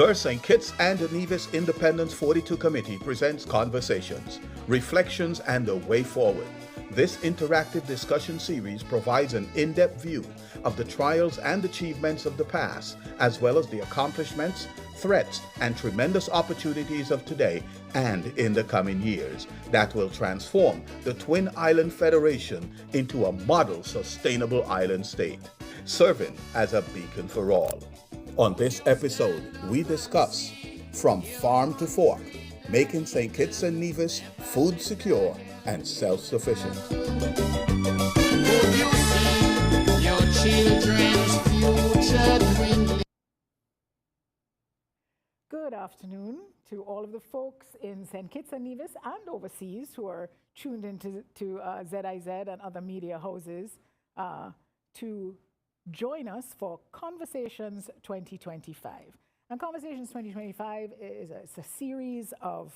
The St. Kitts and Nevis Independence 42 Committee presents Conversations, Reflections and a Way Forward. This interactive discussion series provides an in-depth view of the trials and achievements of the past, as well as the accomplishments, threats, and tremendous opportunities of today and in the coming years that will transform the Twin Island Federation into a model sustainable island state, serving as a beacon for all. On this episode, we discuss From Farm to Fork, making St. Kitts and Nevis food secure and self-sufficient. Good afternoon to all of the folks in St. Kitts and Nevis and overseas who are tuned into ZIZ and other media houses to join us for Conversations 2025. And Conversations 2025 is a series of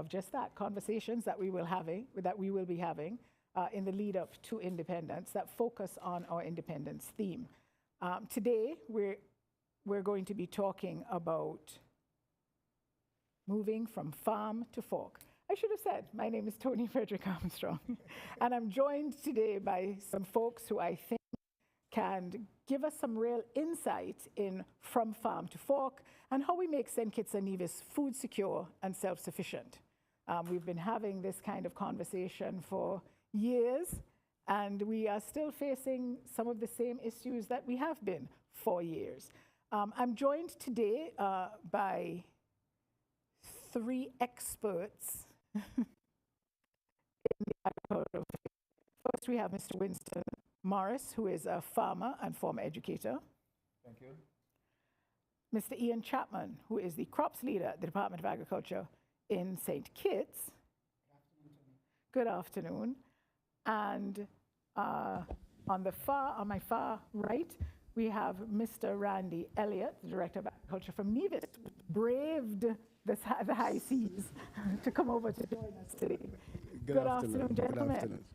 just that, conversations that we will be having in the lead up to independence that focus on our independence theme. Today, we're going to be talking about moving from farm to fork. I should have said, my name is Toni Frederick-Armstrong, and I'm joined today by some folks who I think can give us some real insight in from farm to fork and how we make St. Kitts and Nevis food secure and self-sufficient. We've been having this kind of conversation for years, and we are still facing some of the same issues that we have been for years. I'm joined today by three experts in the agricultural field. First, we have Mr. Winston Morris, who is a farmer and former educator. Thank you. Mr. Ian Chapman, who is the crops leader at the Department of Agriculture in St. Kitts. Good afternoon. And on my far right, we have Mr. Randy Elliott, the Director of Agriculture from Nevis, who braved the high seas to come over to join us today. Good afternoon, gentlemen. Good afternoon.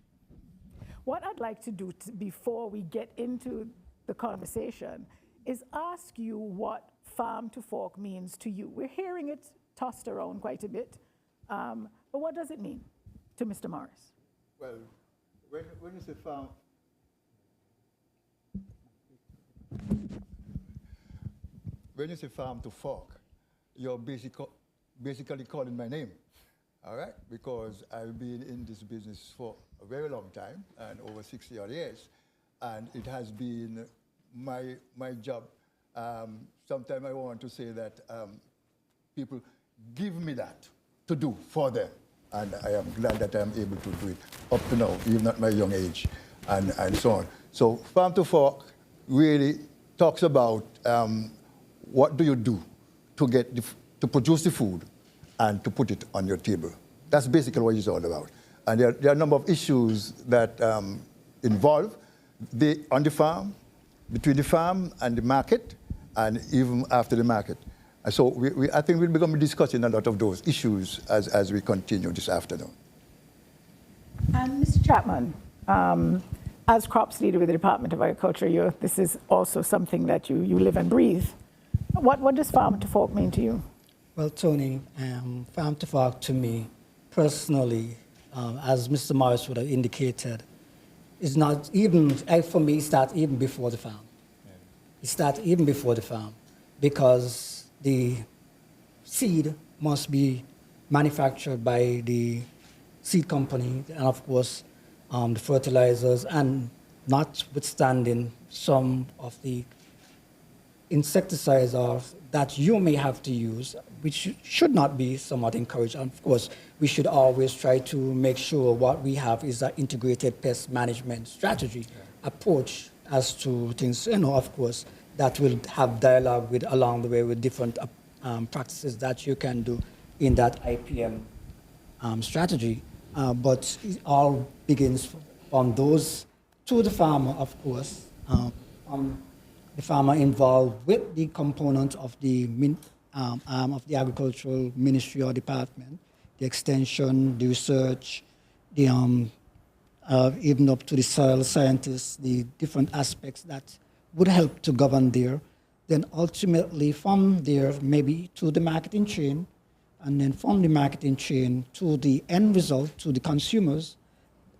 What I'd like to do before we get into the conversation is ask you what farm to fork means to you. We're hearing it tossed around quite a bit, but what does it mean to Mr. Morris? Well, when you say farm, when you say farm to fork, you're basically calling my name, all right? Because I've been in this business for a very long time, and over 60 odd years, and it has been my job. Sometimes I want to say that people give me that to do for them, and I am glad that I'm able to do it up to now, even at my young age, and so on. So farm to fork really talks about what do you do to get to produce the food and to put it on your table. That's basically what it's all about. And there are a number of issues that involve on the farm, between the farm and the market, and even after the market. And so I think we'll be going to be discussing a lot of those issues as we continue this afternoon. And Mr. Chapman, as crops leader with the Department of Agriculture, this is also something that you live and breathe. What does farm to fork mean to you? Well, Toni, farm to fork to me, personally, as Mr. Morris would have indicated, is not even, for me, it starts even before the farm. Yeah. It starts even before the farm because the seed must be manufactured by the seed company and, of course, the fertilizers, and notwithstanding some of the insecticides that you may have to use, which should not be somewhat encouraged. And of course, we should always try to make sure what we have is an integrated pest management strategy approach as to things, of course, that will have dialogue along the way with different practices that you can do in that IPM strategy. But it all begins from those to the farmer, of course. The farmer involved with the component of the arm of the agricultural ministry or department, the extension, the research, the even up to the soil scientists, the different aspects that would help to govern there. then ultimately from there, maybe to the marketing chain, and then from the marketing chain to the end result, to the consumers,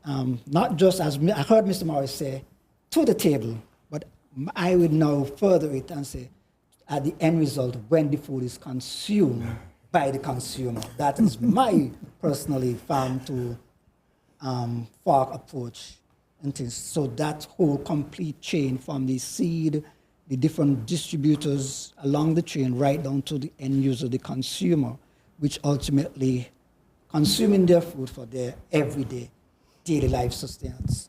not just as I heard Mr. Morris say, to the table, but I would now further it and say, at the end result, when the food is consumed by the consumer. That is my personally farm to fork approach. And things. So that whole complete chain from the seed, the different distributors along the chain, right down to the end user, the consumer, which ultimately consuming their food for their everyday, daily life sustenance.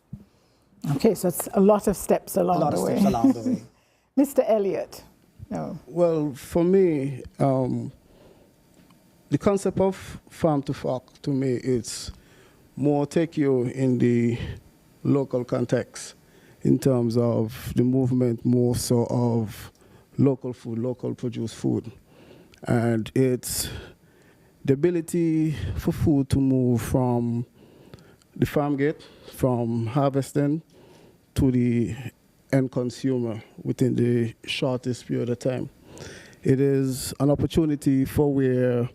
Okay, so it's a lot of steps along the way. A lot of steps along the way. Mr. Elliott. No. Well, for me, the concept of farm to fork, to me, it's more take you in the local context in terms of the movement, more so of local food, local produced food. And it's the ability for food to move from the farm gate, from harvesting to the end consumer within the shortest period of time. It is an opportunity for where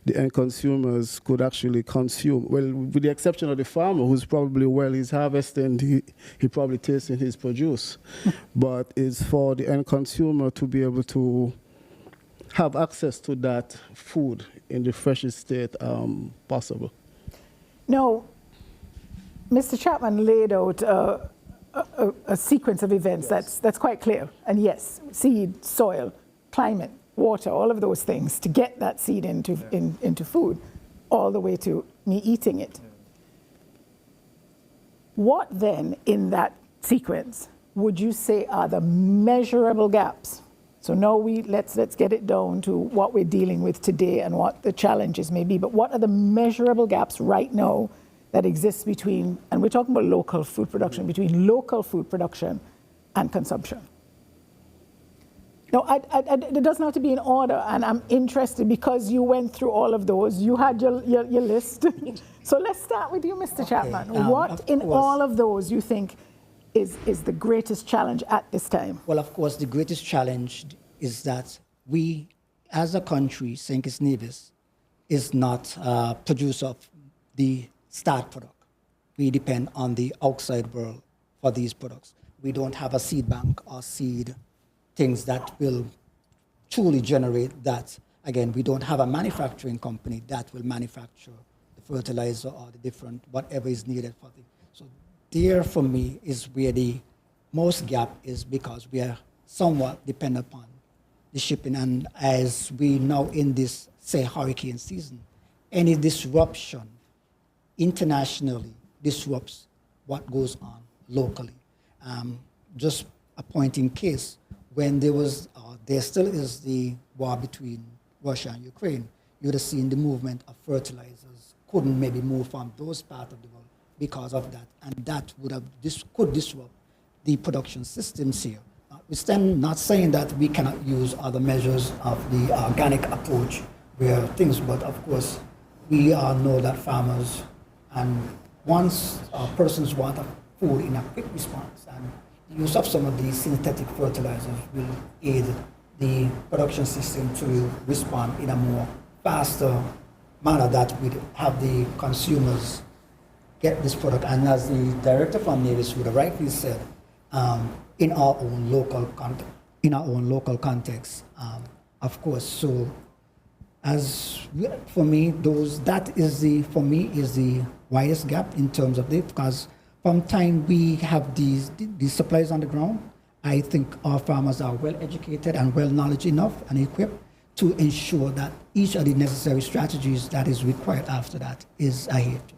the end consumers could actually consume. Well, with the exception of the farmer, who's probably, while he's harvesting, he probably tasting his produce. But it's for the end consumer to be able to have access to that food in the freshest state possible. No, Mr. Chapman laid out a sequence of events that's quite clear. And yes, seed, soil, climate, water, all of those things to get that seed into food, all the way to me eating it. What then in that sequence would you say are the measurable gaps? So now let's get it down to what we're dealing with today and what the challenges may be. But what are the measurable gaps right now that exist between, and we're talking about local food production, between local food production and consumption? No, it doesn't have to be in order, and I'm interested because you went through all of those. You had your list. So let's start with you, Mr. Chapman. What in all of those you think is the greatest challenge at this time? Well, of course, the greatest challenge is that we, as a country, St. Kitts Nevis, is not a producer of the start product. We depend on the outside world for these products. We don't have a seed bank or seed things that will truly generate that. Again, we don't have a manufacturing company that will manufacture the fertilizer or the different, whatever is needed for the. So there for me is where the most gap is, because we are somewhat dependent upon the shipping. And as we know in this, say, hurricane season, any disruption internationally disrupts what goes on locally. Just a point in case, when there was, there still is the war between Russia and Ukraine, you would have seen the movement of fertilizers couldn't maybe move from those parts of the world because of that. And that would have, this could disrupt the production systems here. We're still not saying that we cannot use other measures of the organic approach where things, but of course, we all know that farmers, and once persons want food in a quick response, and the use of some of these synthetic fertilizers will aid the production system to respond in a more faster manner that we have the consumers get this product. And as the director from Nevis would have rightly said, in our own local context, of course. So, as for me, that is the widest gap in terms of this, because from time we have these supplies on the ground, I think our farmers are well educated and well knowledge enough and equipped to ensure that each of the necessary strategies that is required after that is adhered to.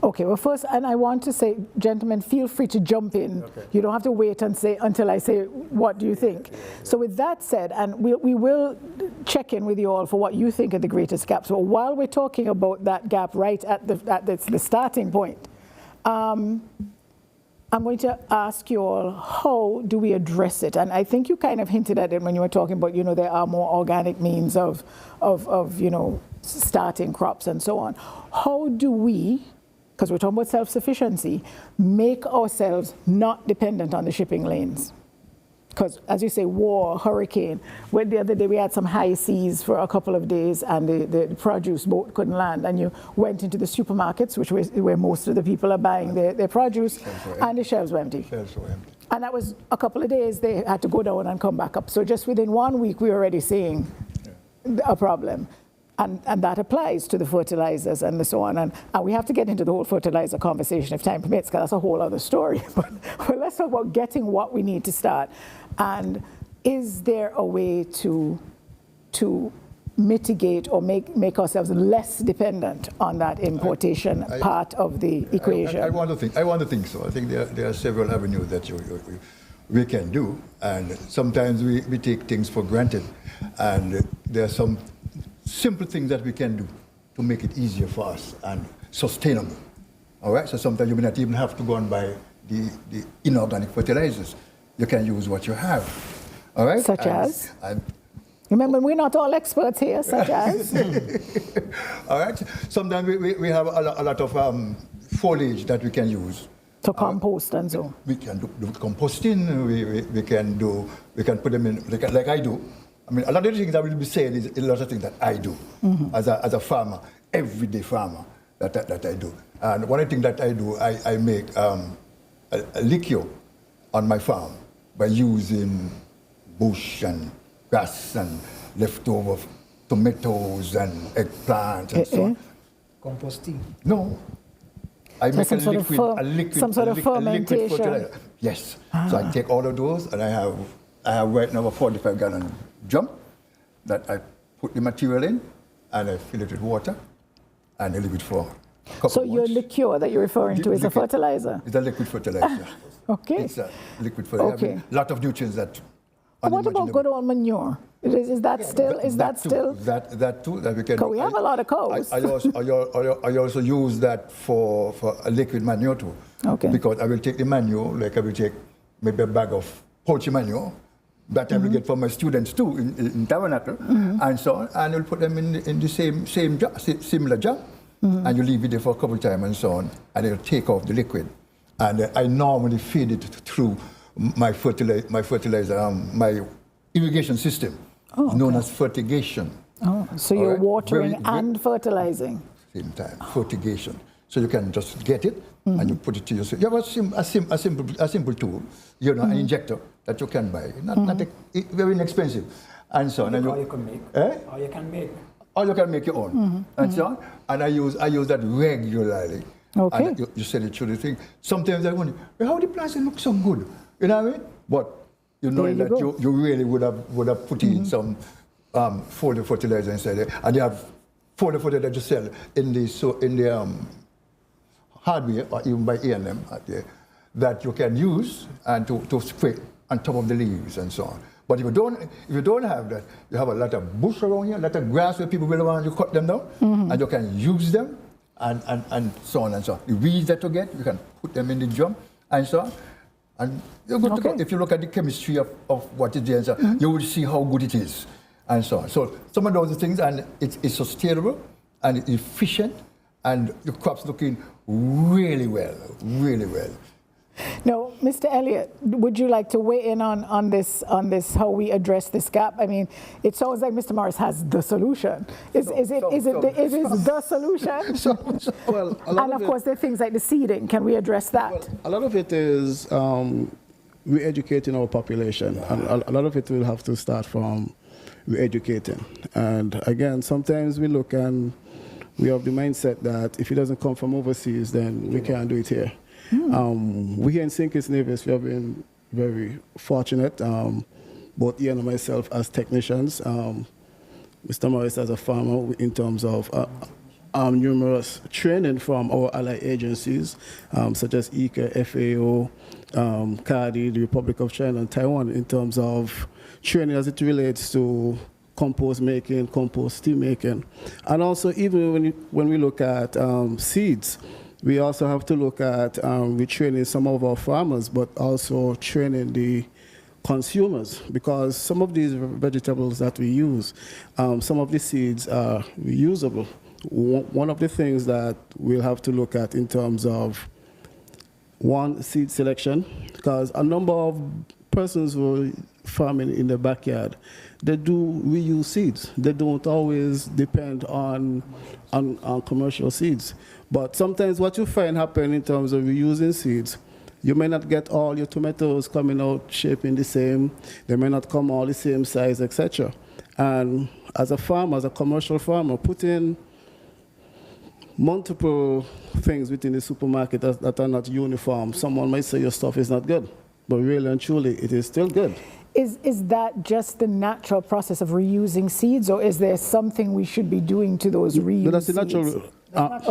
Okay, well first, and I want to say, gentlemen, feel free to jump in. Okay. You don't have to wait and say until I say, what do you think? So with that said, and we will check in with you all for what you think are the greatest gaps. So while we're talking about that gap right at the starting point, I'm going to ask you all, how do we address it? And I think you kind of hinted at it when you were talking about, there are more organic means of starting crops and so on. How do we, because we're talking about self-sufficiency, make ourselves not dependent on the shipping lanes? because as you say, war, hurricane. When the other day we had some high seas for a couple of days, and the produce boat couldn't land, and you went into the supermarkets, which was where most of the people are buying their produce, and the shelves were empty. And that was a couple of days. They had to go down and come back up. So just within 1 week, we were already seeing a problem. And that applies to the fertilizers and so on. And we have to get into the whole fertilizer conversation if time permits, because that's a whole other story. But let's talk about getting what we need to start. And is there a way to mitigate or make ourselves less dependent on that importation part of the equation? I want to think so. I think there are several avenues that we can do. And sometimes we take things for granted. And there are some simple things that we can do to make it easier for us and sustainable. All right? So sometimes you may not even have to go and buy the inorganic fertilizers. You can use what you have. All right? Such as? Remember, we're not all experts here, such as? All right? Sometimes we have a lot of foliage that we can use. To compost and so? We can do composting. We can put them in, like I do. I mean, a lot of the things I will be saying is a lot of things that I do as a farmer, everyday farmer that I do. And one of the things that I do, I make a liquor on my farm by using bush and grass and leftover tomatoes and eggplants and so on. Composting? No. I make some sort of fermentation. Fertilizer. Yes. So I take all of those, and I have right now a 45-gallon drum that I put the material in, and I fill it with water, and I leave it for a couple So of your months. liqueur that you're referring to is a fertilizer? It's a liquid fertilizer. Okay. It's a liquid fertilizer. Okay. I mean, a lot of nutrients that What about good old manure? Is that still? That too that we can. Because we have a lot of cows. I also use that for a liquid manure too. Okay. Because I will take the manure, like I will take maybe a bag of poultry manure that I will get from my students too in Tabernacle and so on, and you'll put them in the same jar, similar jar, and you leave it there for a couple of times and so on, and it'll take off the liquid, and I normally feed it through my fertilizer, my irrigation system, known as fertigation. Oh, so you're watering and fertilizing. Same time, fertigation. So you can just get it and you put it to yourself. You have a simple tool, an injector that you can buy, not very inexpensive, and so on. Or you can make. Or you can make. Or you can make your own, and so on. And I use that regularly. Okay. And you said it through the thing. Sometimes I wonder, how the plants look so good, you know what I mean? But you know that you really would have put in some foliar fertilizer inside there, and they have foliar fertilizer that you sell in the hardware or even by A&M that you can use and to spray on top of the leaves and so on. But if you don't have that, you have a lot of bush around here, a lot of grass where people will want you cut them down, and you can use them and so on and so on. The weeds that you get, you can put them in the drum and so on. And you're good to go. If you look at the chemistry of what is there, so you will see how good it is and so on. So some of those things, and it's sustainable and it's efficient, and the crops looking really well, really well. Now, Mr. Elliott, would you like to weigh in on this, how we address this gap? I mean, it sounds like Mr. Morris has the solution. Is it the solution? Well, and of course, there are things like the seeding. Can we address that? Well, a lot of it is re-educating our population, and a lot of it will have to start from re-educating. And again, sometimes we look and we have the mindset that if it doesn't come from overseas, then we can't do it here. We here in St. Kitts Nevis, we have been very fortunate, both Ian and myself as technicians, Mr. Morris as a farmer, in terms of numerous training from our allied agencies, such as ICA, FAO, CADI, the Republic of China, and Taiwan, in terms of training as it relates to compost making, compost tea making. And also, even when we look at seeds, we also have to look at retraining some of our farmers, but also training the consumers, because some of these vegetables that we use, some of the seeds are reusable. One of the things that we'll have to look at in terms of seed selection, because a number of persons who are farming in the backyard, they do reuse seeds. They don't always depend on commercial seeds. But sometimes what you find happen in terms of reusing seeds, you may not get all your tomatoes coming out shaping the same. They may not come all the same size, etc. And as a farmer, as a commercial farmer, putting multiple things within the supermarket that are not uniform, someone might say your stuff is not good, but really and truly, it is still good. Is that just the natural process of reusing seeds, or is there something we should be doing to those reused No, that's the seeds? natural.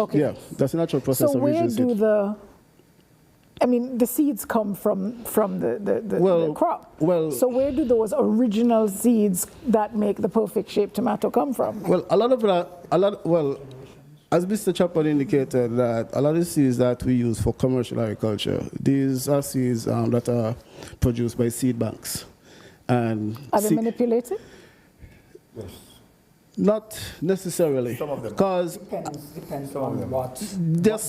Okay. Yeah, that's the natural process So of where reusing do seeds. the seeds come from the crop. Well, so where do those original seeds that make the perfect shaped tomato come from? Well, as Mr. Chapman indicated, that a lot of the seeds that we use for commercial agriculture, these are seeds that are produced by seed banks. And Are they manipulated? Yes. Not necessarily, Some of them. because Depends on what. there's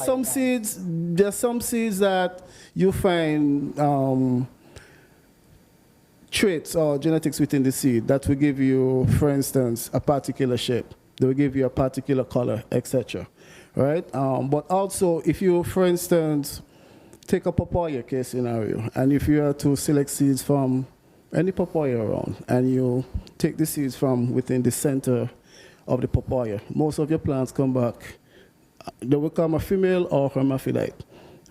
some seeds that you find traits or genetics within the seed that will give you, for instance, a particular shape. They will give you a particular color, etc. Right? But also, if you, for instance, take a papaya case scenario, and if you are to select seeds from any papaya around, and you take the seeds from within the center of the papaya, most of your plants come back, they will come a female or hermaphrodite,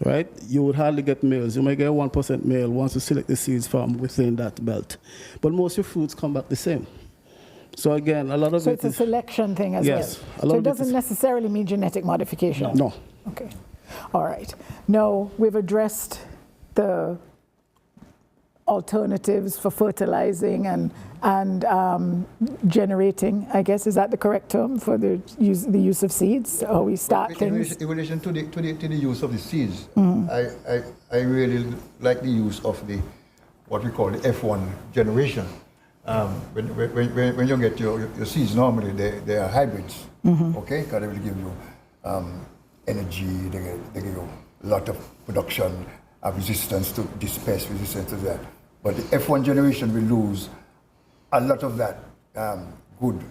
right? You would hardly get males. You may get 1% male once you select the seeds from within that belt. But most of your fruits come back the same. So again, a lot of So it it's a is... selection thing as Yes, well. So it doesn't necessarily mean genetic modification? No. Okay. All right. Now, we've addressed the alternatives for fertilizing and generating, I guess, is that the correct term for the use of seeds? Or we start things? In relation to the use of the seeds, I really like the use of what we call the F1 generation. When you get your seeds, normally they are hybrids, okay? Because they will give you energy, they give you a lot of production, resistance to this pest, resistance to that. But the F1 generation will lose a lot of that good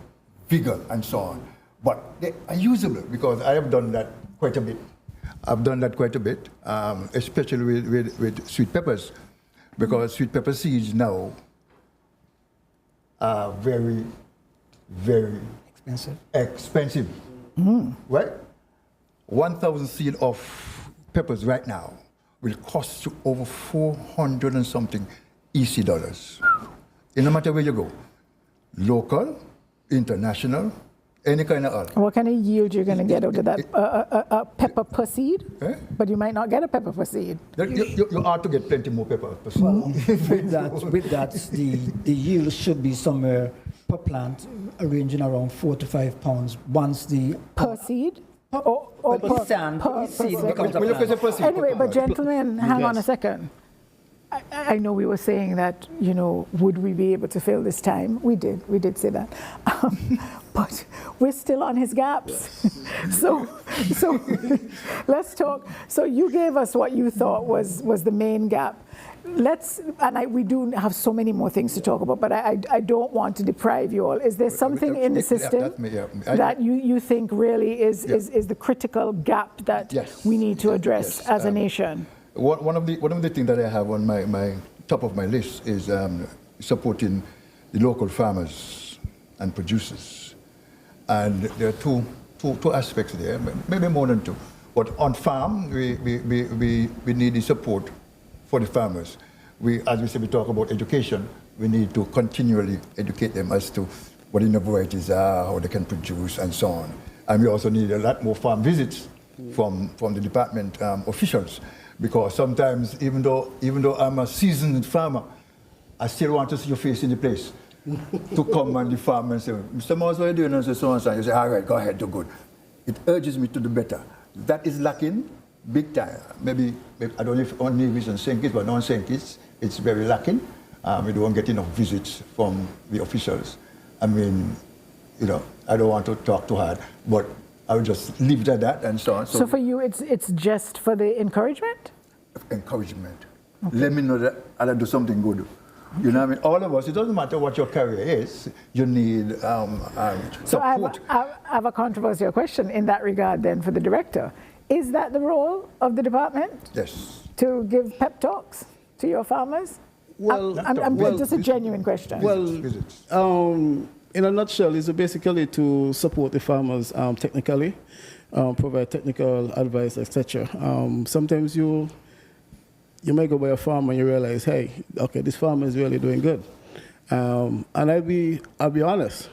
vigor and so on. But they are usable, because I have done that quite a bit. I've done that quite a bit, especially with sweet peppers, because sweet pepper seeds now are very, very expensive. Right? 1,000 seed of peppers right now will cost you over 400 and something EC dollars. No matter where you go, local, international, any kind of other. What kind of yield you're going to get out of that? A pepper per seed? Eh? But you might not get a pepper per seed. You ought to get plenty more pepper per seed. Well, with that, the yield should be somewhere per plant ranging around 4 to 5 pounds once the... Per seed? Or per stand, per seed becomes a plant. Anyway, but gentlemen, hang on a second. I know we were saying that, would we be able to fill this time? We did say that. But we're still on his gaps. Yes. So let's talk. So you gave us what you thought was the main gap. We do have so many more things to talk about, but I don't want to deprive you all. Is there something in the system that you think really is the critical gap that we need to address as a nation? One of the things that I have on my top of my list is supporting the local farmers and producers. And there are two aspects there, maybe more than two. But on farm, we need the support for the farmers. As we said, we talk about education. We need to continually educate them as to what the varieties are, how they can produce, and so on. And we also need a lot more farm visits from the department officials. Because sometimes, even though I'm a seasoned farmer, I still want to see your face in the place to come on the farm and say, Mr. Moss, what are you doing? And say, so and so. You say, all right, go ahead, do good. It urges me to do better. That is lacking big time. Maybe I don't know if on Nevis and St. Kitts, but on St. Kitts, it's very lacking. We don't get enough visits from the officials. I mean, I don't want to talk too hard, but I would just leave it at that and so on. So for you, it's just for the encouragement? Encouragement. let me know that I'll do something good. You know what I mean? All of us, it doesn't matter what your career is, you need So support. I have a controversial question in that regard then for the director. Is that the role of the department? Yes. To give pep talks to your farmers? Well, I'm just a genuine question. Well, Visits. in a nutshell, it's basically to support the farmers technically, provide technical advice, etc. Sometimes you may go by a farm and you realize, hey, okay, this farmer is really doing good. And I'll be honest,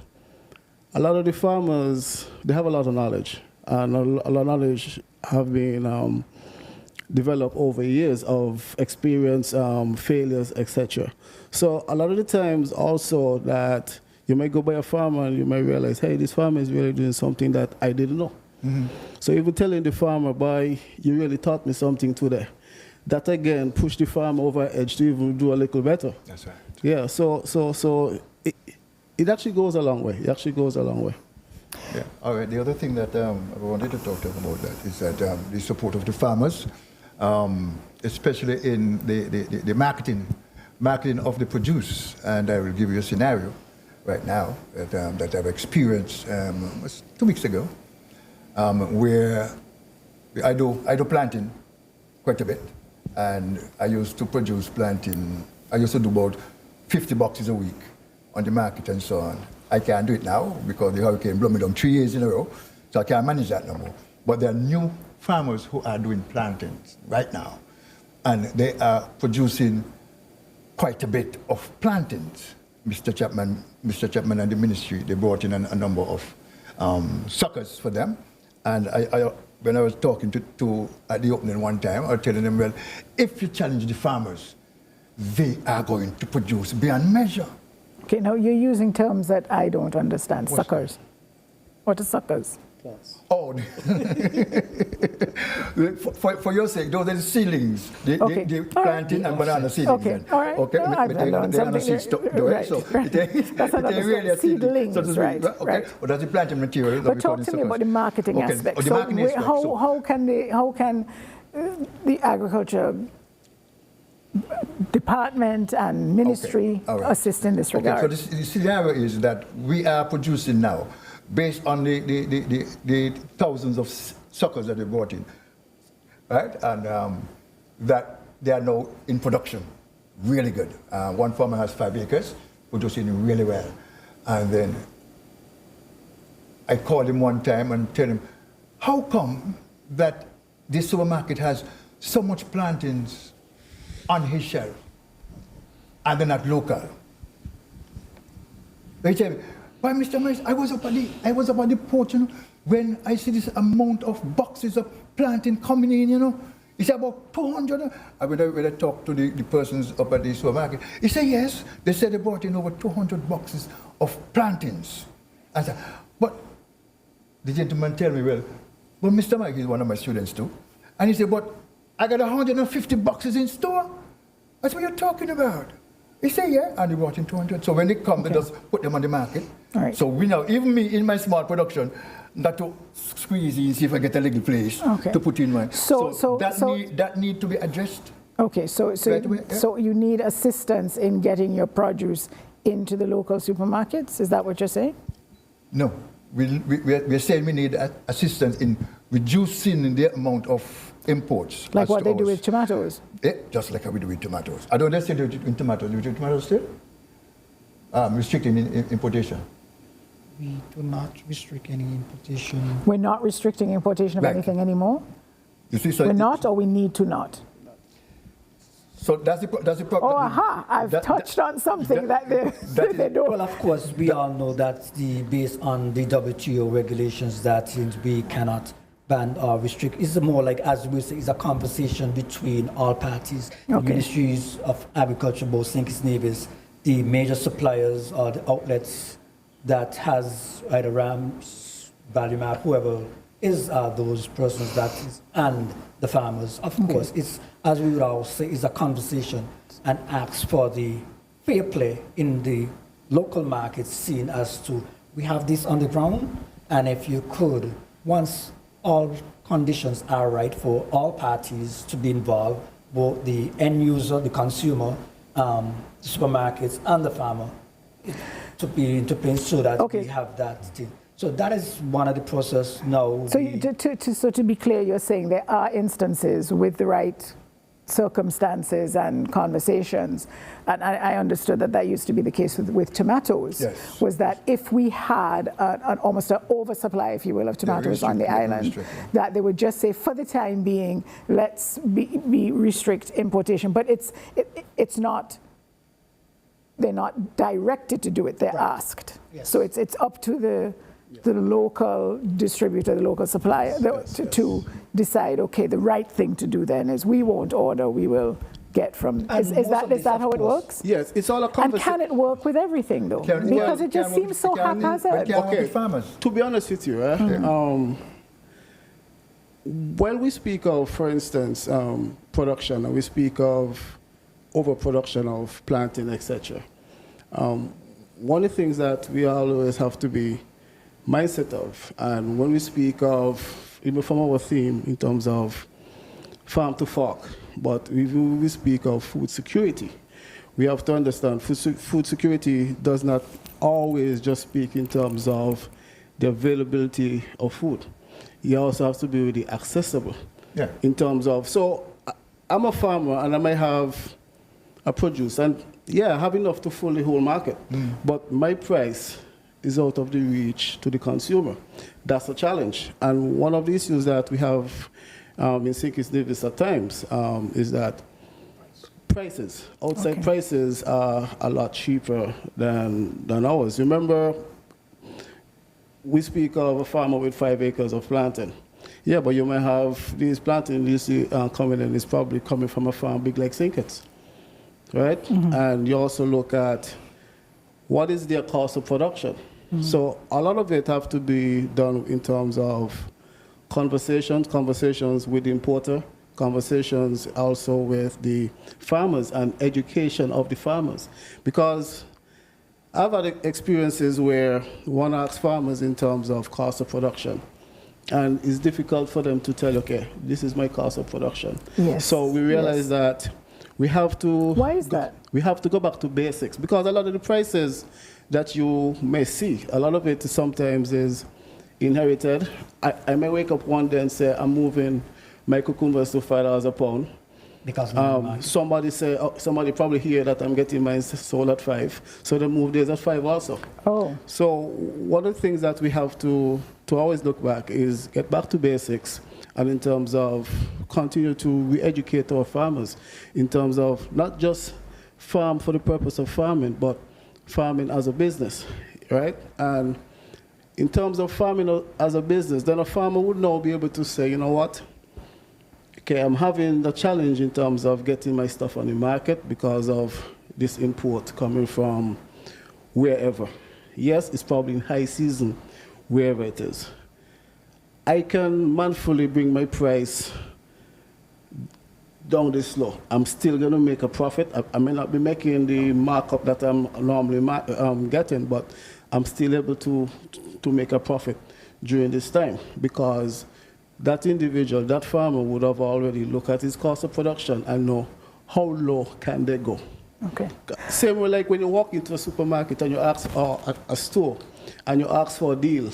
a lot of the farmers, they have a lot of knowledge, and a lot of knowledge have been developed over years of experience, failures, etc. So a lot of the times also that you may go by a farmer and you may realize, hey, this farmer is really doing something that I didn't know. Mm-hmm. So even telling the farmer, boy, you really taught me something today. That again pushed the farmer over edge to even do a little better. That's right. Yeah, so it actually goes a long way. It actually goes a long way. Yeah. All right. The other thing that I wanted to talk about that is that the support of the farmers, especially in the marketing of the produce. And I will give you a scenario right now that I've experienced 2 weeks ago, where I do planting quite a bit. And I used to produce planting. I used to do about 50 boxes a week on the market and so on. I can't do it now because the hurricane blew me down 3 years in a row, so I can't manage that no more. But there are new farmers who are doing plantings right now, and they are producing quite a bit of plantings. Mr. Chapman and the ministry, they brought in a number of suckers for them, and when I was talking to at the opening one time, I was telling them, well, if you challenge the farmers, they are going to produce beyond measure. Okay, now you're using terms that I don't understand. Suckers. What are suckers? Oh, for your sake, those are the seedlings. The planting and banana seedlings. Okay, all right. Okay, no, I've learned something. Right. So right. That's another really seedlings, so right? Okay, right. But that's the planting material. But talk to me about the marketing aspect. Oh, the marketing aspect. How can the agriculture department and ministry assist in this regard? Okay, so the scenario is that we are producing now, based on the thousands of suckers that they brought in, right? And that they are now in production, really good. One farmer has 5 acres, producing really well. And then I called him one time and tell him, how come that this supermarket has so much plantings on his shelf and they're not local? They tell me, why, Mr. Maris, I was up at the porch, you know, when I see this amount of boxes of planting coming in, you know. It's about 200. When I talked to the persons up at the supermarket, he said, yes, they said they brought in over 200 boxes of plantings. I said, but the gentleman tell me, well, Mr. Mike is one of my students too. And he said, but I got 150 boxes in store. That's what you're talking about. He said, yeah, and he brought in 200. So when they come, they just put them on the market. All right. So we now, even me in my small production, got to squeeze in, see if I get a little place to put in mine. So that need to be addressed. Okay, so you need assistance in getting your produce into the local supermarkets? Is that what you're saying? No, we're saying we need assistance in reducing the amount of imports. Like what they do with tomatoes? Yeah, just like we do with tomatoes. I don't still do it in tomatoes. Do you do tomatoes still? Restricting importation. We do not restrict any importation. We're not restricting importation of anything anymore? You see, so we're not, or we need to not? So that's the problem. Oh, aha! I've touched on something that they don't. Well, of course, we all know that based on the WTO regulations that we cannot ban or restrict. It's more like, as we say, it's a conversation between all parties. The ministries of agriculture, both St. Nevis, the major suppliers or the outlets that has either Rams, Ballymat, whoever is those persons that is, and the farmers. Of course, it's, as we would all say, it's a conversation and asks for the fair play in the local markets, seen as to, we have this on the ground, and if you could, once all conditions are right for all parties to be involved, both the end user, the consumer, the supermarkets, and the farmer to be into place so that we have that thing. So that is one of the process now. So to be clear, you're saying there are instances with the right circumstances and conversations, and I understood that used to be the case with tomatoes, yes. was that if we had almost an oversupply, if you will, of tomatoes on the island, that they would just say, for the time being, let's restrict importation. But it's not, they're not directed to do it, they're asked. Yes. So it's up to the local distributor, the local supplier, to decide, okay, the right thing to do then is we won't order, we will get from. Is that how it works? Yes, it's all a conversation. And can it work with everything though? Because it just seems so haphazard. Okay, farmers. To be honest with you, when we speak of, for instance, production, and we speak of overproduction of planting, etc., one of the things that we always have to be mindset of, and when we speak of, even from our theme in terms of farm to fork, but we speak of food security, we have to understand food security does not always just speak in terms of the availability of food. You also have to be really accessible in terms of, so I'm a farmer and I might have a produce, and I have enough to fill the whole market, but my price is out of the reach to the consumer. That's a challenge. And one of the issues that we have in St. Kitts Nevis at times is that prices, outside prices are a lot cheaper than ours. Remember, we speak of a farmer with 5 acres of planting. Yeah, but you might have these planting you see coming in, is probably coming from a farm big like St. Kitts, right? Mm-hmm. And you also look at what is their cost of production. Mm-hmm. So a lot of it have to be done in terms of conversations with the importer, conversations also with the farmers, and education of the farmers. Because I've had experiences where one asks farmers in terms of cost of production, and it's difficult for them to tell, okay, this is my cost of production. Yes. So we realize that we have to... Why is that? We have to go back to basics, because a lot of the prices that you may see, a lot of it sometimes is inherited. I may wake up one day and say, I'm moving my cucumbers to $5 a pound. Because somebody probably hear that I'm getting mine sold at 5, so they move theirs at 5 also. Oh. So one of the things that we have to always look back is get back to basics, and in terms of continue to re-educate our farmers in terms of not just farm for the purpose of farming, but farming as a business, right? And in terms of farming as a business, then a farmer would now be able to say, you know what? Okay, I'm having the challenge in terms of getting my stuff on the market because of this import coming from wherever. Yes, it's probably in high season, wherever it is. I can manfully bring my price down this low. I'm still going to make a profit. I may not be making the markup that I'm normally getting, but I'm still able to make a profit during this time, because that individual, that farmer would have already looked at his cost of production and know how low can they go. Okay. Same way like when you walk into a supermarket and you ask, or a store, and you ask for a deal.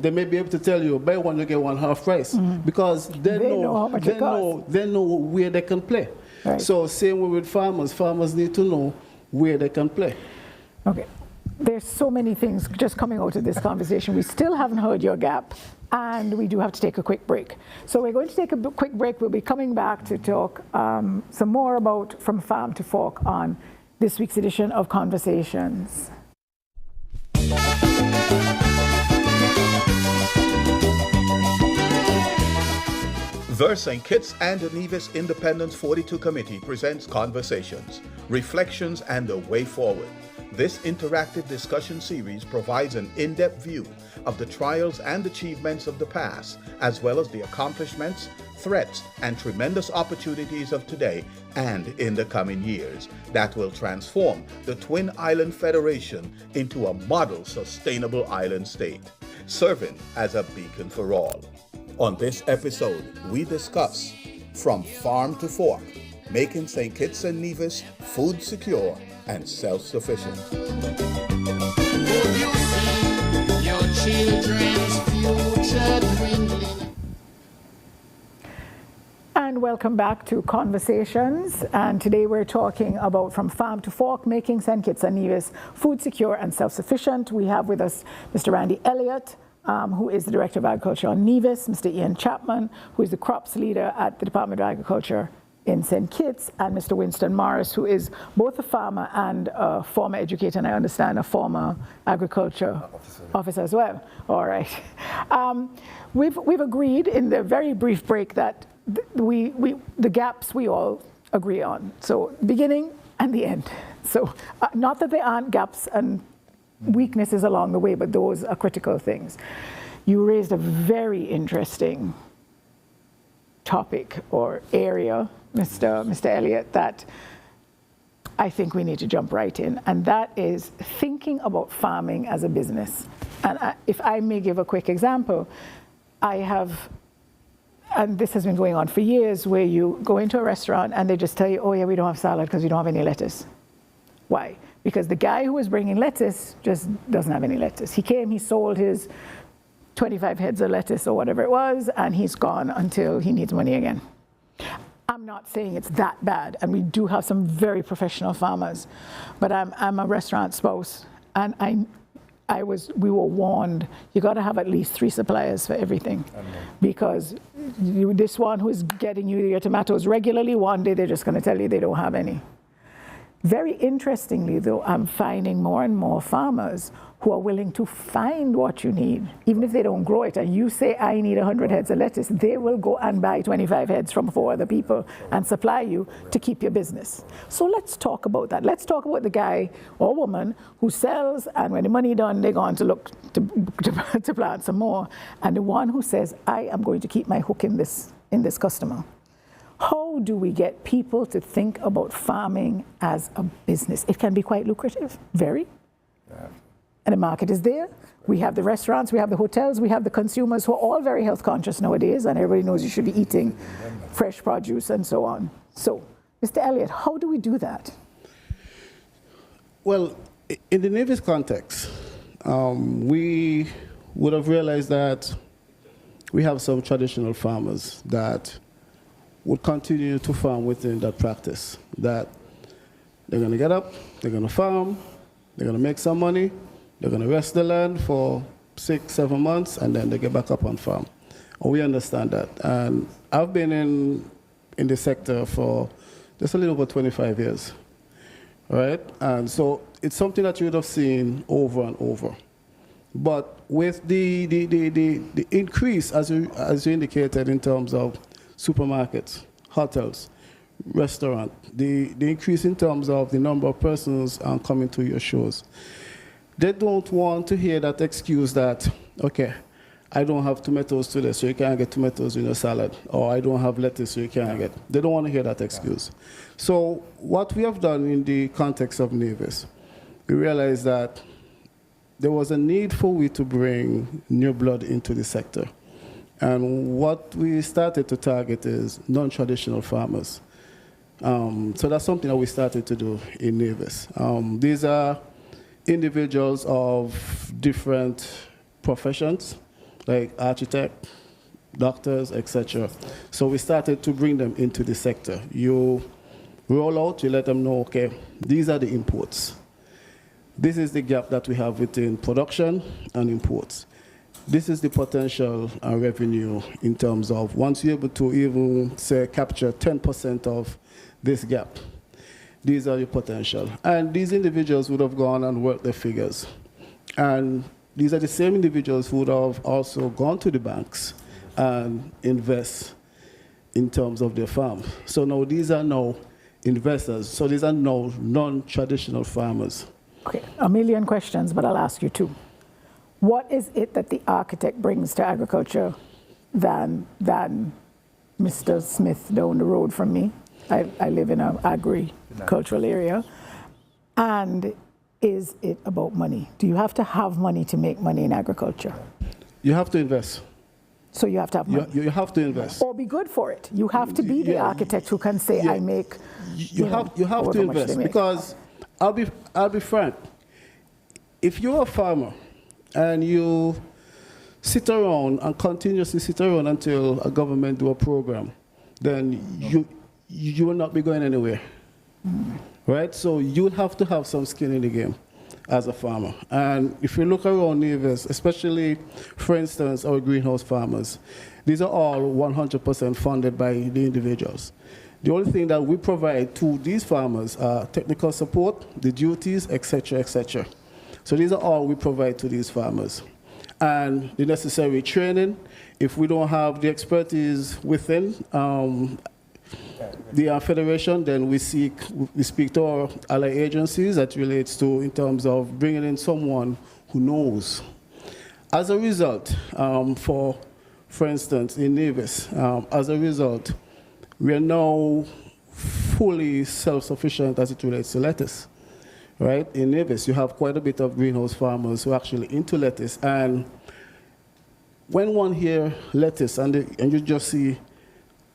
They may be able to tell you, buy one, you get one half price, because they know how much it costs. They know where they can play. Right. So same way with farmers. Farmers need to know where they can play. Okay. There's so many things just coming out of this conversation. We still haven't heard your gap, and we do have to take a quick break. So we're going to take a quick break. We'll be coming back to talk some more about From Farm to Fork on this week's edition of Conversations. The St. Kitts and Nevis Independence 42 Committee presents Conversations, Reflections and a Way Forward. This interactive discussion series provides an in-depth view of the trials and achievements of the past, as well as the accomplishments, threats, and tremendous opportunities of today and in the coming years that will transform the Twin Island Federation into a model sustainable island state, serving as a beacon for all. On this episode, we discuss From Farm to Fork, making St. Kitts and Nevis food secure and self-sufficient. Could you see your children's future dwindling? And welcome back to Conversations. And today we're talking about From Farm to Fork, making St. Kitts and Nevis food secure and self-sufficient. We have with us Mr. Randy Elliott, who is the Director of Agriculture on Nevis, Mr. Ian Chapman, who is the crops leader at the Department of Agriculture in St. Kitts, and Mr. Winston Morris, who is both a farmer and a former educator, and I understand a former agriculture officer as well. All right. We've agreed in the very brief break that the gaps we all agree on. So beginning and the end. So not that there aren't gaps and weaknesses along the way, but those are critical things. You raised a very interesting topic or area, Mr. Elliott, that I think we need to jump right in, and that is thinking about farming as a business. And if I may give a quick example, and this has been going on for years, where you go into a restaurant and they just tell you, oh yeah, we don't have salad because we don't have any lettuce. Why? Because the guy who was bringing lettuce just doesn't have any lettuce. He came, he sold his 25 heads of lettuce or whatever it was, and he's gone until he needs money again. I'm not saying it's that bad, and we do have some very professional farmers, but I'm a restaurant spouse, and we were warned, you got to have at least 3 suppliers for everything, because this one who's getting you your tomatoes regularly, one day they're just going to tell you they don't have any. Very interestingly, though, I'm finding more and more farmers who are willing to find what you need, even if they don't grow it. And you say, I need 100 heads of lettuce, they will go and buy 25 heads from 4 other people and supply you to keep your business. So let's talk about that. Let's talk about the guy or woman who sells, and when the money done, they're going to look to plant some more. And the one who says, I am going to keep my hook in this customer. How do we get people to think about farming as a business? It can be quite lucrative, very. Yeah. And the market is there. We have the restaurants, we have the hotels, we have the consumers who are all very health conscious nowadays, and everybody knows you should be eating fresh produce and so on. So, Mr. Elliott, how do we do that? Well, in the Nevis context, we would have realized that we have some traditional farmers that would continue to farm within that practice, that they're going to get up, they're going to farm, they're going to make some money, they're going to rest the land for 6-7 months, and then they get back up on farm. And we understand that. And I've been in the sector for just a little over 25 years, right? And so it's something that you would have seen over and over. But with the increase, as you indicated, in terms of supermarkets, hotels, restaurant, the increase in terms of the number of persons coming to your shows, they don't want to hear that excuse that, okay, I don't have tomatoes today, so you can't get tomatoes in your salad, or I don't have lettuce, so you can't get. They don't want to hear that excuse. So what we have done in the context of Nevis, we realized that there was a need for we to bring new blood into the sector. And what we started to target is non-traditional farmers. So that's something that we started to do in Nevis. These are individuals of different professions, like architect, doctors, etc. So we started to bring them into the sector. You roll out, you let them know, okay, these are the imports. This is the gap that we have between production and imports. This is the potential revenue in terms of once you're able to even, say, capture 10% of this gap. These are your potential. And these individuals would have gone and worked their figures. And these are the same individuals who would have also gone to the banks and invest in terms of their farm. So now these are now investors. So these are now non-traditional farmers. Okay, a million questions, but I'll ask you 2. What is it that the architect brings to agriculture than Mr. Smith down the road from me? I live in an agricultural area. And is it about money? Do you have to have money to make money in agriculture? You have to invest. So you have to have money. You have to invest. Or be good for it. You have to be the architect who can say, I make, you have to invest, because I'll be frank. If you're a farmer and you sit around and continuously sit around until a government do a program, then you will not be going anywhere. Right? So you have to have some skin in the game as a farmer. And if you look around Nevis, especially, for instance, our greenhouse farmers, these are all 100% funded by the individuals. The only thing that we provide to these farmers are technical support, the duties, etc., etc. So these are all we provide to these farmers. And the necessary training, if we don't have the expertise within the federation, then we speak to our ally agencies that relates to, in terms of bringing in someone who knows. As a result, for instance, in Nevis, as a result, we are now fully self-sufficient as it relates to lettuce, right? In Nevis, you have quite a bit of greenhouse farmers who are actually into lettuce, and when one hears lettuce and you just see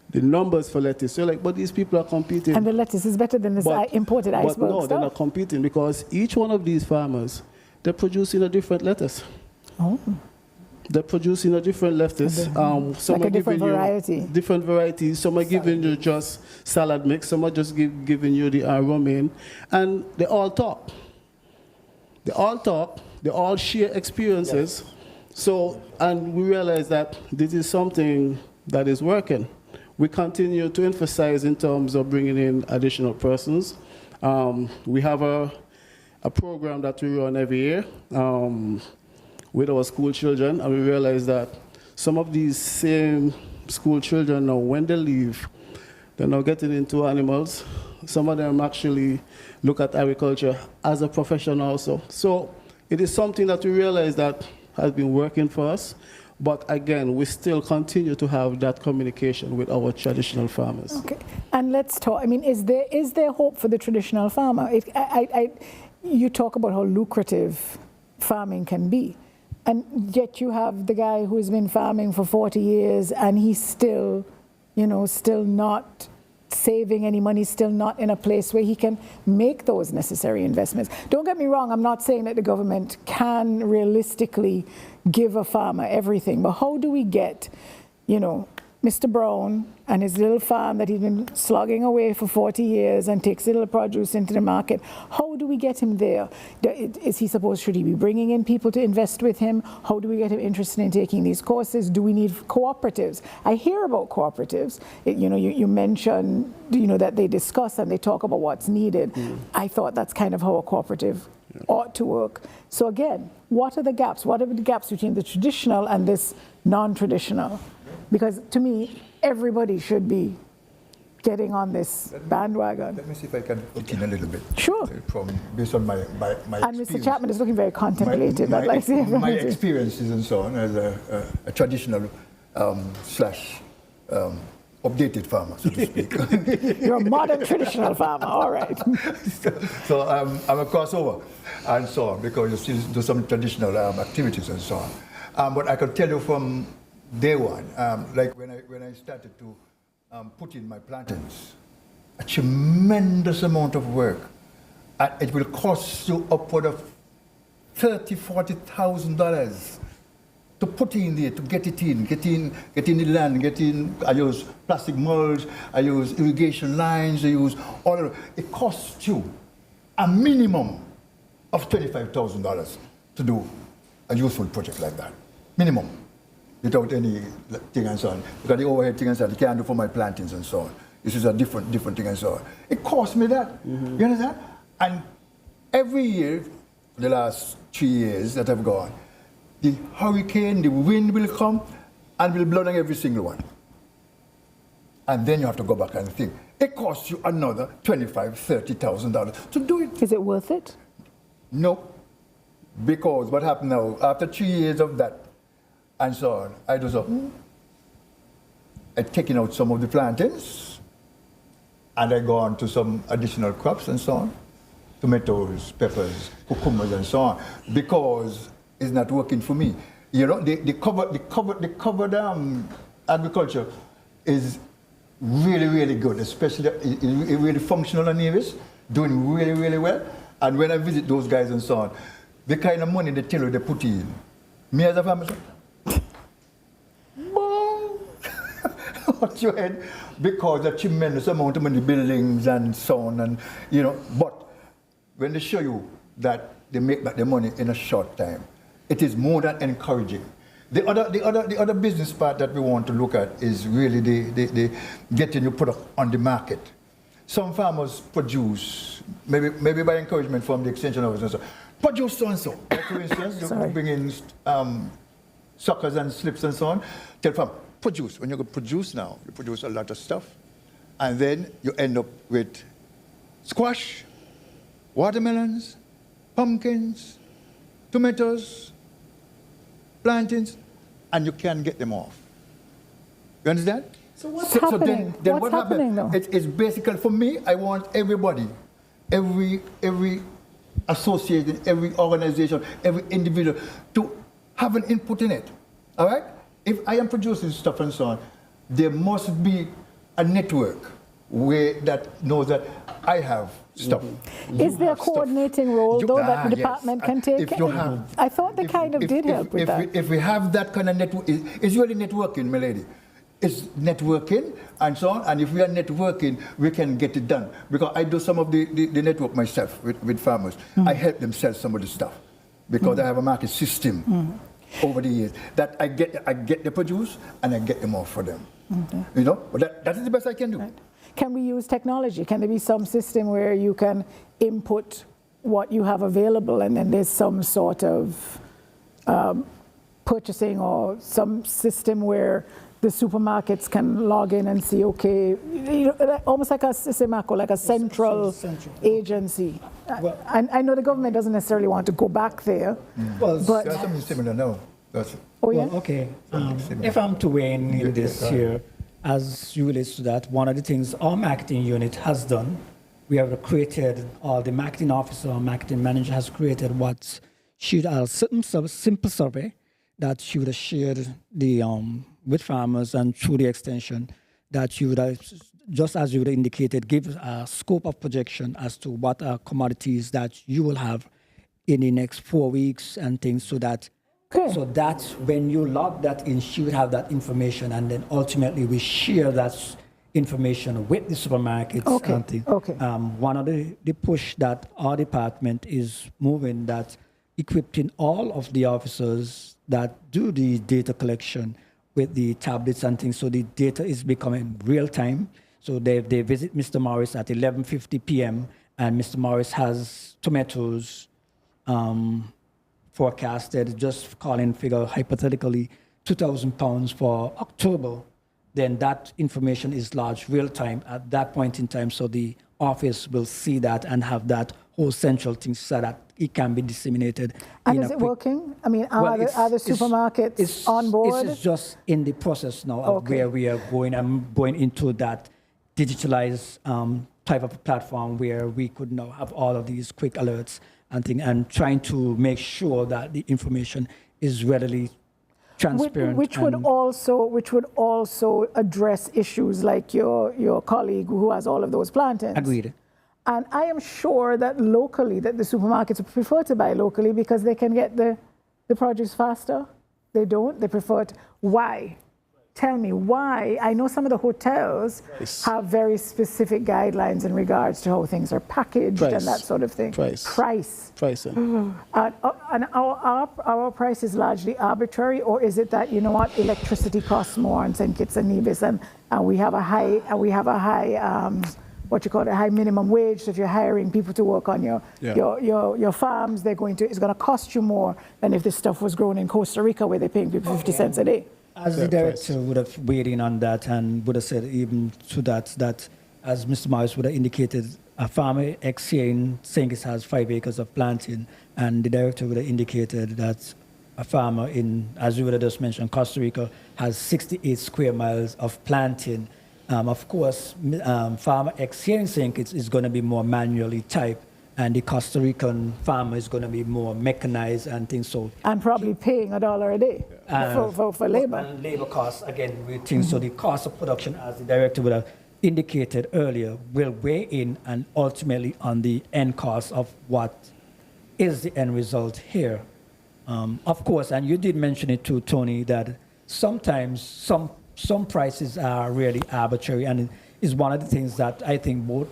the numbers for lettuce, you're like, but these people are competing. And the lettuce is better than this imported iceberg But no, stuff? they're not competing, because each one of these farmers, they're producing a different lettuce. Oh. They're producing a different lettuce. Some like are a different variety. Different varieties. Some are giving you just salad mix. Some are just giving you the romaine. And they all talk. They all talk. They all share experiences. Yes. So, and we realize that this is something that is working. We continue to emphasize in terms of bringing in additional persons. We have a program that we run every year with our school children, and we realize that some of these same school children now, when they leave, they're now getting into animals. Some of them actually look at agriculture as a profession also. So it is something that we realize that has been working for us. But again, we still continue to have that communication with our traditional farmers. Okay, and let's talk. I mean, is there hope for the traditional farmer? You talk about how lucrative farming can be, and yet you have the guy who's been farming for 40 years, and he's still, still not saving any money, still not in a place where he can make those necessary investments. Don't get me wrong, I'm not saying that the government can realistically give a farmer everything, but how do we get, Mr. Brown and his little farm that he's been slogging away for 40 years and takes little produce into the market, how do we get him there? Should he be bringing in people to invest with him? How do we get him interested in taking these courses? Do we need cooperatives? I hear about cooperatives. You mentioned, that they discuss and they talk about what's needed. I thought that's kind of how a cooperative ought to work. So again, what are the gaps? What are the gaps between the traditional and this non-traditional? Because to me, everybody should be getting on this bandwagon. Let me see if I can hook in a little bit. Sure. Based on my and Mr. Chapman is looking very contemplative. My experiences and so on as a traditional slash updated farmer, so to speak. You're a modern traditional farmer, all right. So I'm a crossover and so on, because you still do some traditional activities and so on. But I can tell you from day one, like when I started to put in my plantains, a tremendous amount of work. It will cost you upward of $30,000-$40,000 to put in there, to get in the land, I use plastic mulch, I use irrigation lines, I use all of it. It costs you a minimum of $25,000 to do a useful project like that. Minimum. Without any thing and so on. Because the overhead thing and so on, you can't do for my plantings and so on. This is a different thing and so on. It cost me that. Mm-hmm. You understand? And every year, the last 3 years that I've gone, the hurricane, the wind will come and will blow down every single one. And then you have to go back and think. It costs you another $25,000, $30,000 to do it. Is it worth it? No. Because what happened now, after 3 years of that, and so on, I do something. I've taken out some of the plantains, and I go on to some additional crops and so on, tomatoes, peppers, cucumbers, and so on, because it's not working for me. You know, the covered agriculture is really, really good, especially it really functional in Nevis, doing really, really well. And when I visit those guys and so on, the kind of money they tell you they put in, me as a farmer, boom, out your head, because a tremendous amount of money, buildings and so on, and you know. But when they show you that they make back the money in a short time, it is more than encouraging. The other business part that we want to look at is really the getting your product on the market. Some farmers produce, maybe by encouragement from the extension officer, produce so and so. Like for instance, you bring in suckers and slips and so on. Tell farm, produce. When you go produce now, you produce a lot of stuff, and then you end up with squash, watermelons, pumpkins, tomatoes, plantains, and you can't get them off. You understand? So what's happening? Then what's what happening though? It's basically, for me, I want everybody, every association, every organization, every individual to have an input in it. All right? If I am producing stuff and so on, there must be a network that knows that I have stuff. Is there a coordinating role, though, that the department can take? If you have, I thought they kind of did help with that. If we have that kind of network, it's really networking, my lady. It's networking and so on, and if we are networking, we can get it done. Because I do some of the network myself with farmers. I help them sell some of the stuff because I have a market system over the years that I get the produce and I get them off for them. You know, but that is the best I can do. Right. Can we use technology? Can there be some system where you can input what you have available and then there's some sort of purchasing or some system where the supermarkets can log in and see, okay, you know, almost like a Sisemaco, like a central agency. Well, I know the government doesn't necessarily want to go back there, Well, but There's something similar now. oh yeah, Well, okay. If I'm to weigh in this here, as relates to that, one of the things our marketing unit has done, we have created, or the marketing officer or marketing manager has created what she a certain simple survey that she would have shared with farmers and through the extension that you would have, just as you would have indicated, give a scope of projection as to what are commodities that you will have in the next 4 weeks and things, so that so that when you log that in, she would have that information, and then ultimately we share that information with the supermarkets. And things. One of the push that our department is moving, that equipping all of the officers that do the data collection with the tablets and things, so the data is becoming real time. So they visit Mr. Morris at 11:50 p.m. and Mr. Morris has tomatoes forecasted, just calling figure hypothetically 2,000 pounds for October. Then that information is lodged real time at that point in time. So the office will see that and have that whole central thing so that it can be disseminated. and is it working? I mean, are the supermarkets on board? It's just in the process now of where we are going. I'm going into that digitalized type of platform where we could now have all of these quick alerts and things, and trying to make sure that the information is readily transparent. Which would also address issues like your colleague who has all of those plantains. Agreed. And I am sure that locally, that the supermarkets prefer to buy locally because they can get the produce faster. They don't. They prefer it. Why? Tell me why. I know some of the hotels have very specific guidelines in regards to how things are packaged and that sort of thing. Pricing. And our price is largely arbitrary, or is it that, you know what, electricity costs more in St. Kitts and Nevis, and we have a high high minimum wage. So if you're hiring people to work on your farms, it's going to cost you more than if this stuff was grown in Costa Rica where they're paying people 50 cents a day. As the director would have weighed in on that and would have said even to that, as Mr. Morris would have indicated, a farmer X here in St. Kitts has 5 acres of planting, and the director would have indicated that a farmer in, as you would have just mentioned, Costa Rica has 68 square miles of planting. Of course, farmer X here in St. Kitts is going to be more manually typed, and the Costa Rican farmer is going to be more mechanized and things. So And probably paying $1 a day for labor. And labor costs, again, we think so the cost of production, as the director would have indicated earlier, will weigh in and ultimately on the end cost of what is the end result here. Of course, and you did mention it too, Tony, that sometimes some prices are really arbitrary, and it is one of the things that I think both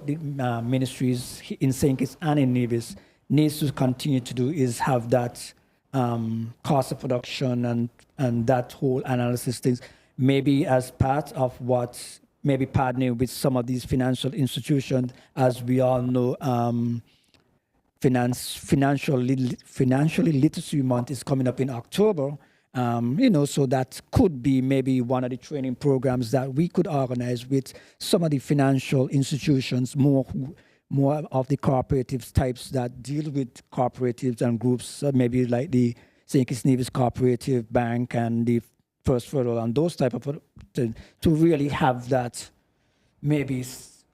the ministries in St. Kitts and in Nevis needs to continue to do is have that cost of production and that whole analysis things, maybe as part of what, maybe partnering with some of these financial institutions. As we all know, financially literacy month is coming up in October. So that could be maybe one of the training programs that we could organize with some of the financial institutions, more of the cooperative types that deal with cooperatives and groups, maybe like the St. Kitts Nevis Cooperative Bank and the First Federal and those type of, to really have that maybe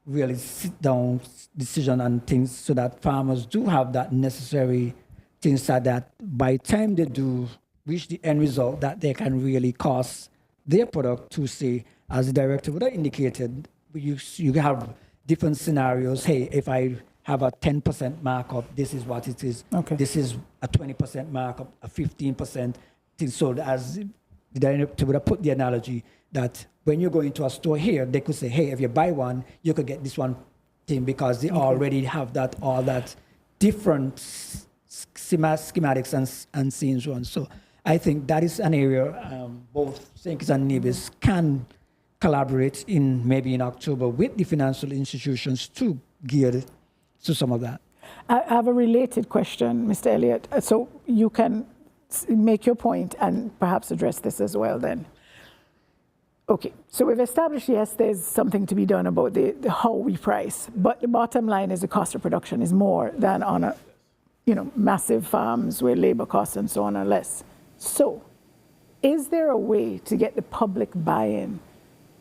really sit down decision and things so that farmers do have that necessary things that by the time they do reach the end result, that they can really cost their product to say, as the director would have indicated, you have different scenarios. Hey, if I have a 10% markup, this is what it is. Okay. This is a 20% markup, a 15% thing. So as the director would have put the analogy that when you go into a store here, they could say, hey, if you buy one, you could get this one thing because they already have that, all that different schematics and scenes on. So I think that is an area both St. Kitts and Nevis can collaborate in maybe in October with the financial institutions to gear to some of that. I have a related question, Mr. Elliott. So you can make your point and perhaps address this as well then. Okay, so we've established, yes, there's something to be done about the how we price, but the bottom line is the cost of production is more than on a, massive farms where labor costs and so on are less. So is there a way to get the public buy-in,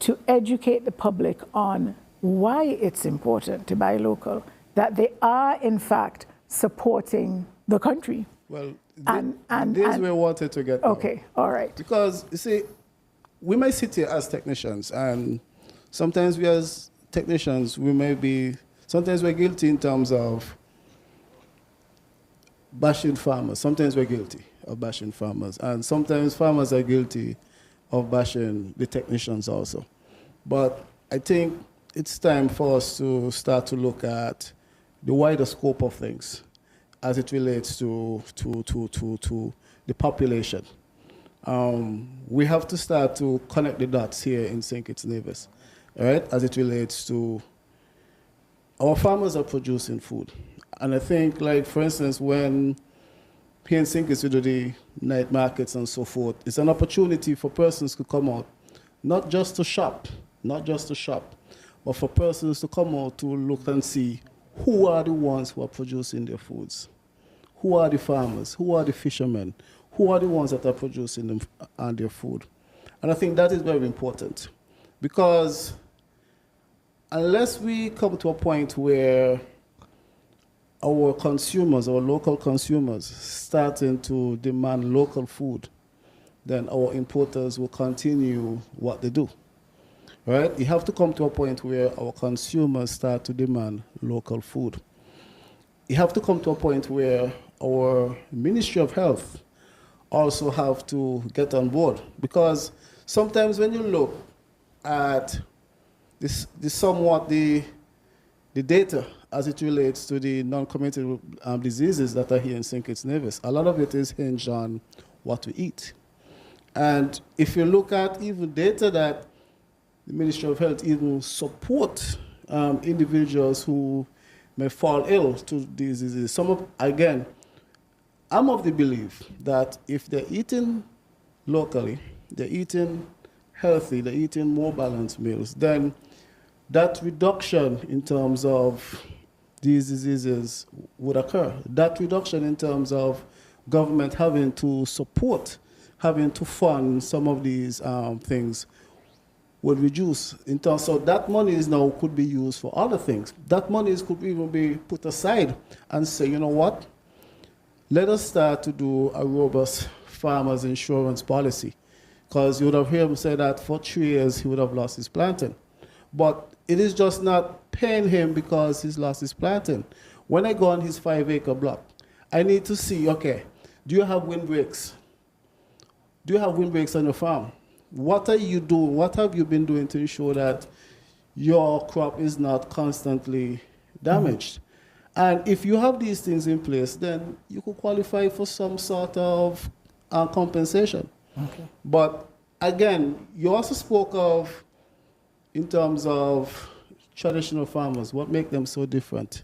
to educate the public on why it's important to buy local, that they are in fact supporting the country? Well, and this we wanted to get. Okay, all right. Because you see, we may sit here as technicians, and sometimes we as technicians, sometimes we're guilty in terms of bashing farmers. Sometimes we're guilty of bashing farmers, and sometimes farmers are guilty of bashing the technicians also. But I think it's time for us to start to look at the wider scope of things as it relates to the population. We have to start to connect the dots here in St. Kitts Nevis, all right, as it relates to our farmers are producing food. And I think, like, for instance, when here in St. Kitts we do the night markets and so forth, it's an opportunity for persons to come out, not just to shop, but for persons to come out to look and see who are the ones who are producing their foods. Who are the farmers? Who are the fishermen? Who are the ones that are producing them and their food? And I think that is very important, because unless we come to a point where our consumers, our local consumers, starting to demand local food, then our importers will continue what they do. Right? You have to come to a point where our consumers start to demand local food. You have to come to a point where our Ministry of Health also have to get on board, because sometimes when you look at the data as it relates to the non-communicable diseases that are here in St. Kitts Nevis, a lot of it is hinged on what we eat. And if you look at even data that the Ministry of Health even support individuals who may fall ill to these diseases. I'm of the belief that if they're eating locally, they're eating healthy, they're eating more balanced meals, then that reduction in terms of these diseases would occur. That reduction in terms of government having to support, having to fund some of these things would reduce. In terms, so that money is now could be used for other things. That money could even be put aside and say, you know what? Let us start to do a robust farmers insurance policy. Because you would have heard him say that for 3 years he would have lost his planting. But it is just not paying him because he's lost his planting. When I go on his 5-acre block, I need to see, okay, do you have windbreaks? Do you have windbreaks on your farm? What are you doing? What have you been doing to ensure that your crop is not constantly damaged? And if you have these things in place, then you could qualify for some sort of compensation. Okay. But again, you also spoke of, in terms of traditional farmers, what makes them so different?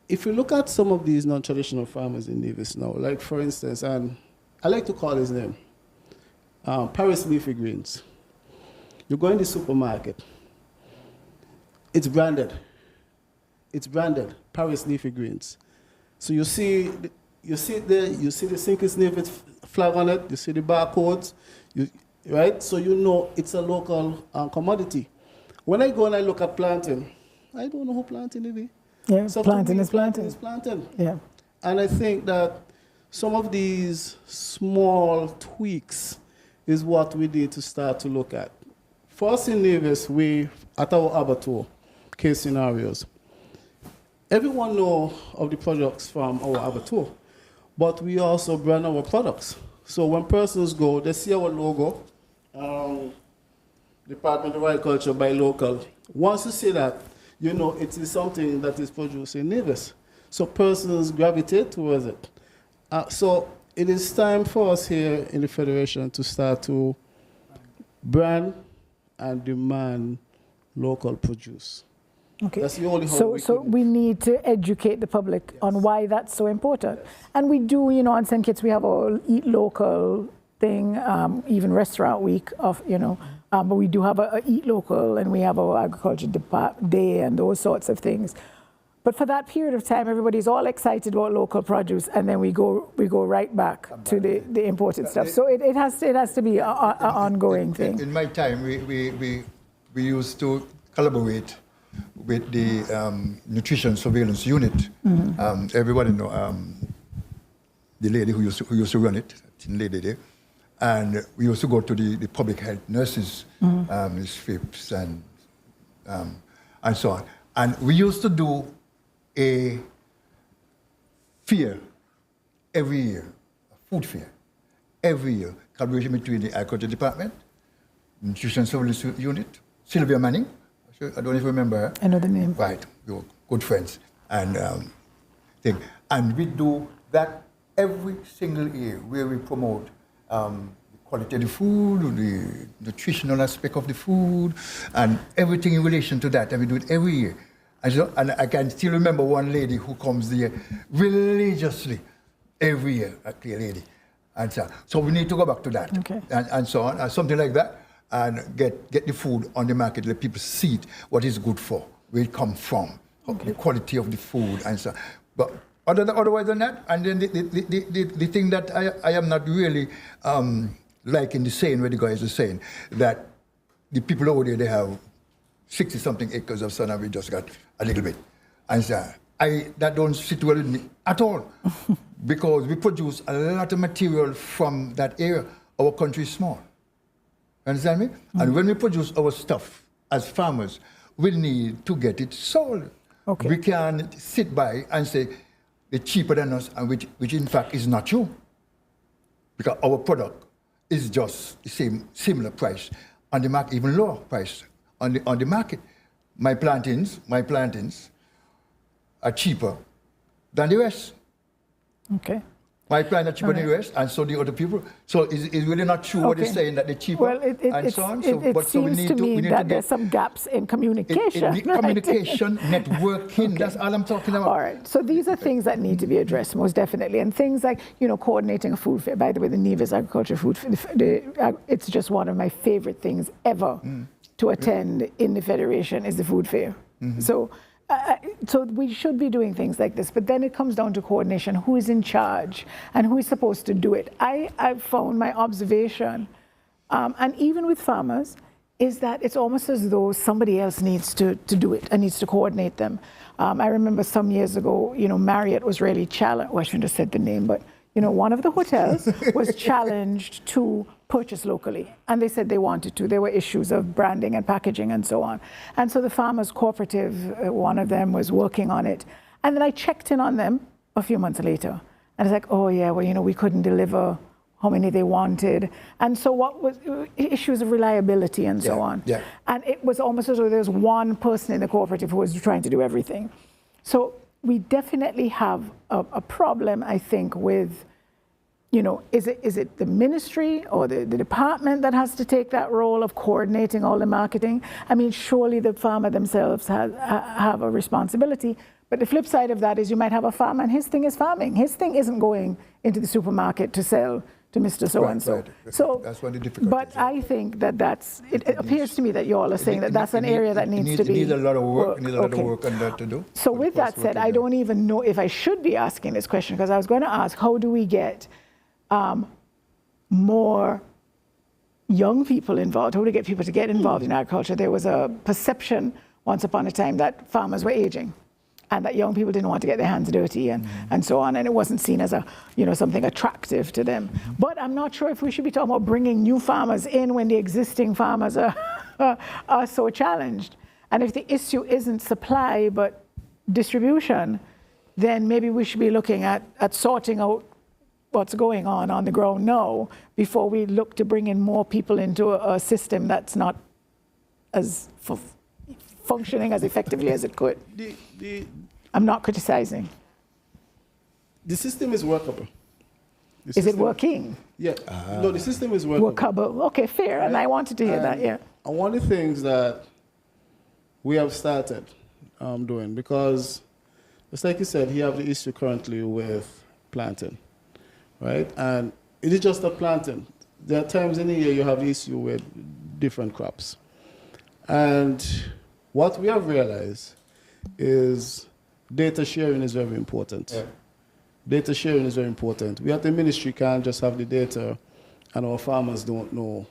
If you look at some of these non-traditional farmers in Nevis now, like for instance, and I like to call his name, Paris leafy greens. You go in the supermarket, it's branded. It's branded, Paris leafy greens. So you see it there, you see the Sinkers Nevis flag on it, you see the barcodes, right? So you know it's a local commodity. When I go and I look at planting, I don't know who planting it is. Yeah, So planting is planting planting. is planting. Yeah. And I think that some of these small tweaks is what we need to start to look at. For us in Nevis, we, at our abattoir case scenarios, everyone knows of the products from our abattoir, but we also brand our products. So when persons go, they see our logo, Department of Agriculture, buy local. Once you see that, you know it is something that is produced in Nevis. So persons gravitate towards it. So it is time for us here in the Federation to start to brand and demand local produce. Okay. That's the only hope so we so could- we need to educate the public on why that's so important. And we do, you know, on St. Kitts we have our Eat Local thing, even Restaurant Week of, you know, but we do have a Eat Local, and we have our Agriculture Day and those sorts of things. But for that period of time, everybody's all excited about local produce, and then we go right back to the imported stuff. So it has to be an ongoing thing. In my time, we used to collaborate with the Nutrition Surveillance Unit. Everybody know the lady who used to run it, lady there. And we used to go to the public health nurses, Ms. Phipps and so on. And we used to do a fair every year, a food fair, every year, collaboration between the Agriculture Department, Nutrition Surveillance Unit, Sylvia Manning, I don't know if you remember her. I know the name. Right, we were good friends. And and we do that every single year, where we promote the quality of the food, the nutritional aspect of the food, and everything in relation to that. And we do it every year. And I can still remember one lady who comes there religiously every year, a clear lady. And so we need to go back to that. Okay. And so on, and something like that, and get the food on the market, let people see it, what it's good for, where it comes from, the quality of the food, and so on. But otherwise than that, and then the thing that I am not really liking the saying, where the guys are saying, that the people over there, they have 60-something acres of sun, and we just got a little bit. And so that don't sit well with me at all, because we produce a lot of material from that area. Our country is small. Understand me? And when we produce our stuff as farmers, we need to get it sold. Okay. We can't sit by and say they're cheaper than us, and which in fact is not true. Because our product is just the same, similar price on the market, even lower price on the market. My plantains are cheaper than the rest. Okay. My plants are cheaper than the rest, and so the other people. So it's really not true what they're saying, that they're cheaper, Well, and so on. So, it seems to me that there's some gaps in communication. Communication, networking, that's all I'm talking about. All right. So these are things that need to be addressed, most definitely. And things like, you know, coordinating a food fair. By the way, the Nevis Agriculture Food Fair, it's just one of my favorite things ever to attend in the Federation is the food fair. So we should be doing things like this, but then it comes down to coordination. Who is in charge and who is supposed to do it? I've found my observation, and even with farmers, is that it's almost as though somebody else needs to do it and needs to coordinate them. I remember some years ago, Marriott was really challenged. Well, I shouldn't have said the name, but one of the hotels was challenged to purchase locally, and they said they wanted to. There were issues of branding and packaging and so on. And so the Farmers Cooperative, one of them was working on it. And then I checked in on them a few months later, and it's like, oh yeah, well, we couldn't deliver how many they wanted. And so what was issues of reliability and so on. Yeah. And it was almost as though there was one person in the cooperative who was trying to do everything. So we definitely have a problem, I think, with, is it the ministry or the department that has to take that role of coordinating all the marketing? I mean, surely the farmer themselves have a responsibility. But the flip side of that is you might have a farmer and his thing is farming. His thing isn't going into the supermarket to sell to Mr. So-and-so. Right. So that's one of the difficulties. But I think it appears to me that you all are saying that's an area that needs to be. It needs a lot of work. Needs a lot of work on that to do. So with that said, I don't even know if I should be asking this question, because I was going to ask, how do we get more young people involved? How do we get people to get involved in agriculture? There was a perception once upon a time that farmers were aging, and that young people didn't want to get their hands dirty and so on, and it wasn't seen as something attractive to them. But I'm not sure if we should be talking about bringing new farmers in when the existing farmers are so challenged. And if the issue isn't supply but distribution, then maybe we should be looking at sorting out what's going on the ground now before we look to bring in more people into a system that's not as functioning as effectively as it could. I'm not criticizing. The system is workable. Is it working? Yeah. No, the system is workable. Workable. Okay, fair. Right. And I wanted to hear that, yeah. And one of the things that we have started doing, because just like you said, you have the issue currently with planting, right? And it is just a planting. There are times in the year you have the issue with different crops. And what we have realized is data sharing is very important. Yeah. Data sharing is very important. We at the ministry can't just have the data and our farmers don't know,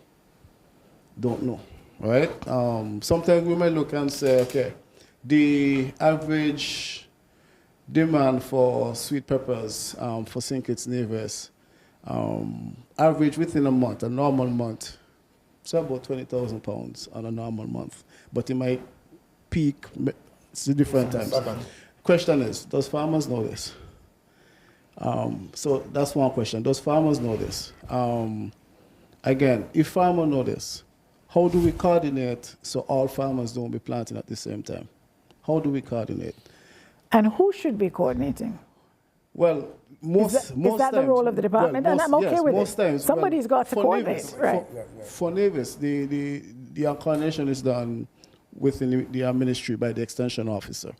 right? Sometimes we might look and say, okay, the average demand for sweet peppers for St. Kitts Nevis, average within a month, a normal month, it's about 20,000 pounds on a normal month. But it might peak, it's different times. Question is, does farmers know this? So that's one question. Does farmers know this? Again, if farmers know this, how do we coordinate so all farmers don't be planting at the same time? How do we coordinate? And who should be coordinating? Well, most is that times, the role of the department? Well, and I'm okay with most it. Times, Somebody's got to coordinate, Nevis, right? For Nevis, the coordination is done within the ministry by the extension officer.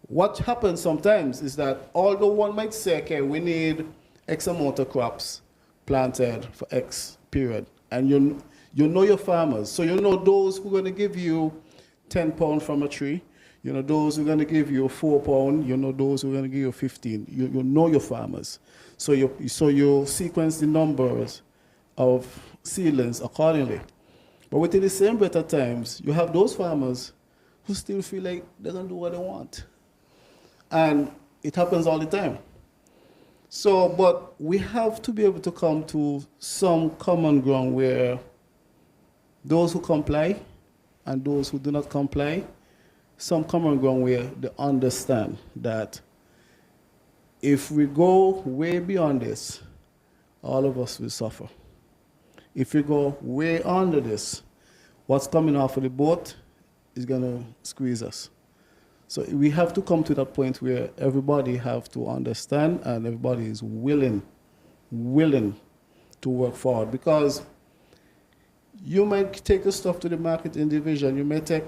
What happens sometimes is that although one might say, okay, we need X amount of crops planted for X period, and you know your farmers, so you know those who are going to give you 10 pounds from a tree, you know those who are going to give you 4 pounds, you know those who are going to give you 15. You know your farmers, so you sequence the numbers of seedlings accordingly. But within the same breath at times, you have those farmers who still feel like they don't do what they want. And it happens all the time. So, but we have to be able to come to some common ground where those who comply and those who do not comply, some common ground where they understand that if we go way beyond this, all of us will suffer. If we go way under this, what's coming off of the boat is going to squeeze us. So we have to come to that point where everybody have to understand and everybody is willing to work forward. Because you might take the stuff to the marketing division, you may take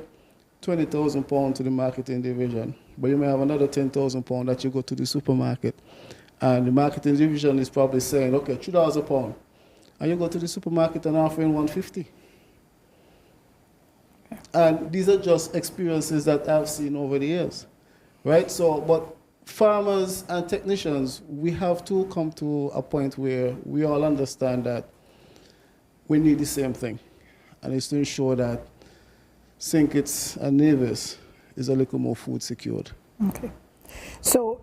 20,000 pounds to the marketing division, but you may have another 10,000 pounds that you go to the supermarket. And the marketing division is probably saying, okay, $2 a pound. And you go to the supermarket and offering 150. And these are just experiences that I've seen over the years, right? So, but farmers and technicians, we have to come to a point where we all understand that we need the same thing. and it's to ensure that St. Kitts and Nevis is a little more food secured. Okay. So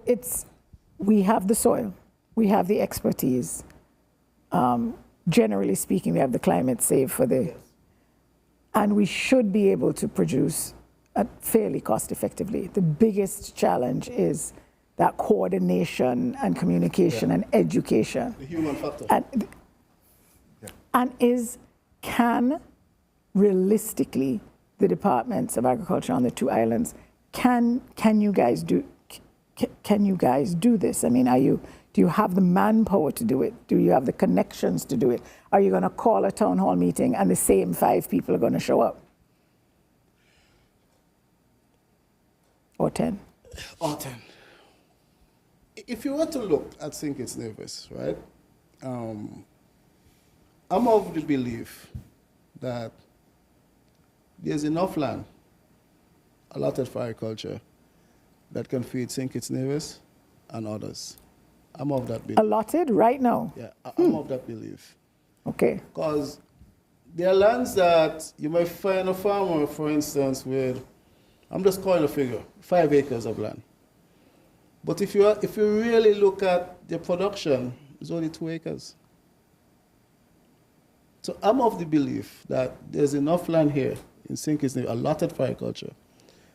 we have the soil, we have the expertise. Generally speaking, we have the climate safe for the, and we should be able to produce fairly cost effectively. The biggest challenge is that coordination and communication and education. The human factor. And can realistically the departments of agriculture on the two islands, can you guys do this? I mean, do you have the manpower to do it? Do you have the connections to do it? Are you going to call a town hall meeting and the same 5 people are going to show up? Or 10? Or 10. If you were to look at St. Kitts Nevis, right, I'm of the belief that there's enough land allotted for agriculture that can feed St. Kitts Nevis and others. I'm of that belief. Allotted right now? Yeah, I'm of that belief. Okay. Because there are lands that you might find a farmer, for instance, with, I'm just calling a figure, 5 acres of land. But if you really look at the production, it's only 2 acres. So I'm of the belief that there's enough land here in St. Kitts, allotted for agriculture,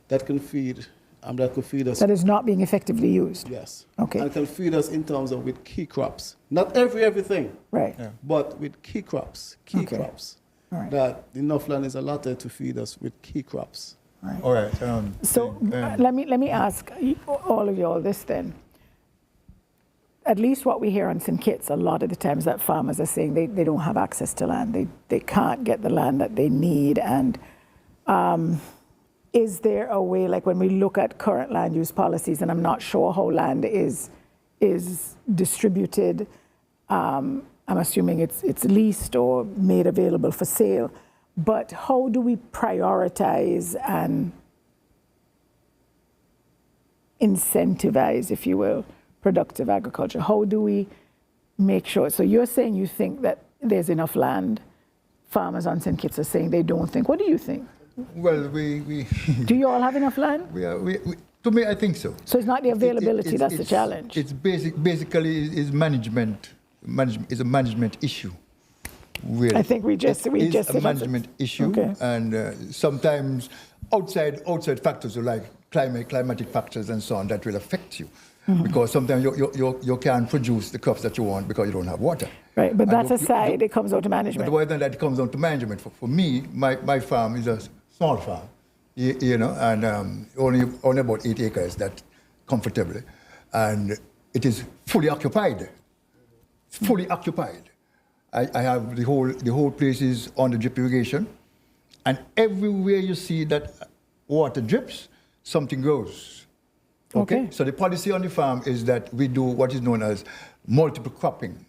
that can feed, that could feed us. That is not being effectively used? Yes. Okay. And can feed us in terms of with key crops. Not everything. Right. Yeah. But with key crops. Key crops. All right. That enough land is allotted to feed us with key crops. Right. All right. So let me ask all of you all this then. At least what we hear on St. Kitts, a lot of the times that farmers are saying they don't have access to land. They can't get the land that they need. And is there a way, like when we look at current land use policies, and I'm not sure how land is distributed, I'm assuming it's leased or made available for sale, but how do we prioritize and incentivize, if you will, productive agriculture? How do we make sure? So you're saying you think that there's enough land. Farmers on St. Kitts are saying they don't think. What do you think? Well, we do you all have enough land? To me, I think so. So it's not the availability that's the challenge. It's basically is management. Is a management issue. Really. I think we just a management issue, okay. And sometimes outside factors like climatic factors and so on that will affect you. Mm-hmm. Because sometimes you can't produce the crops that you want because you don't have water. Right, but that's aside, it comes down to management. But then that comes down to management. For me, my farm is a small farm, you know, and only about 8 acres, that comfortably. And it is fully occupied. Fully occupied. I have the whole place is on the drip irrigation. And everywhere you see that water drips, something grows. Okay. So the policy on the farm is that we do what is known as multiple cropping.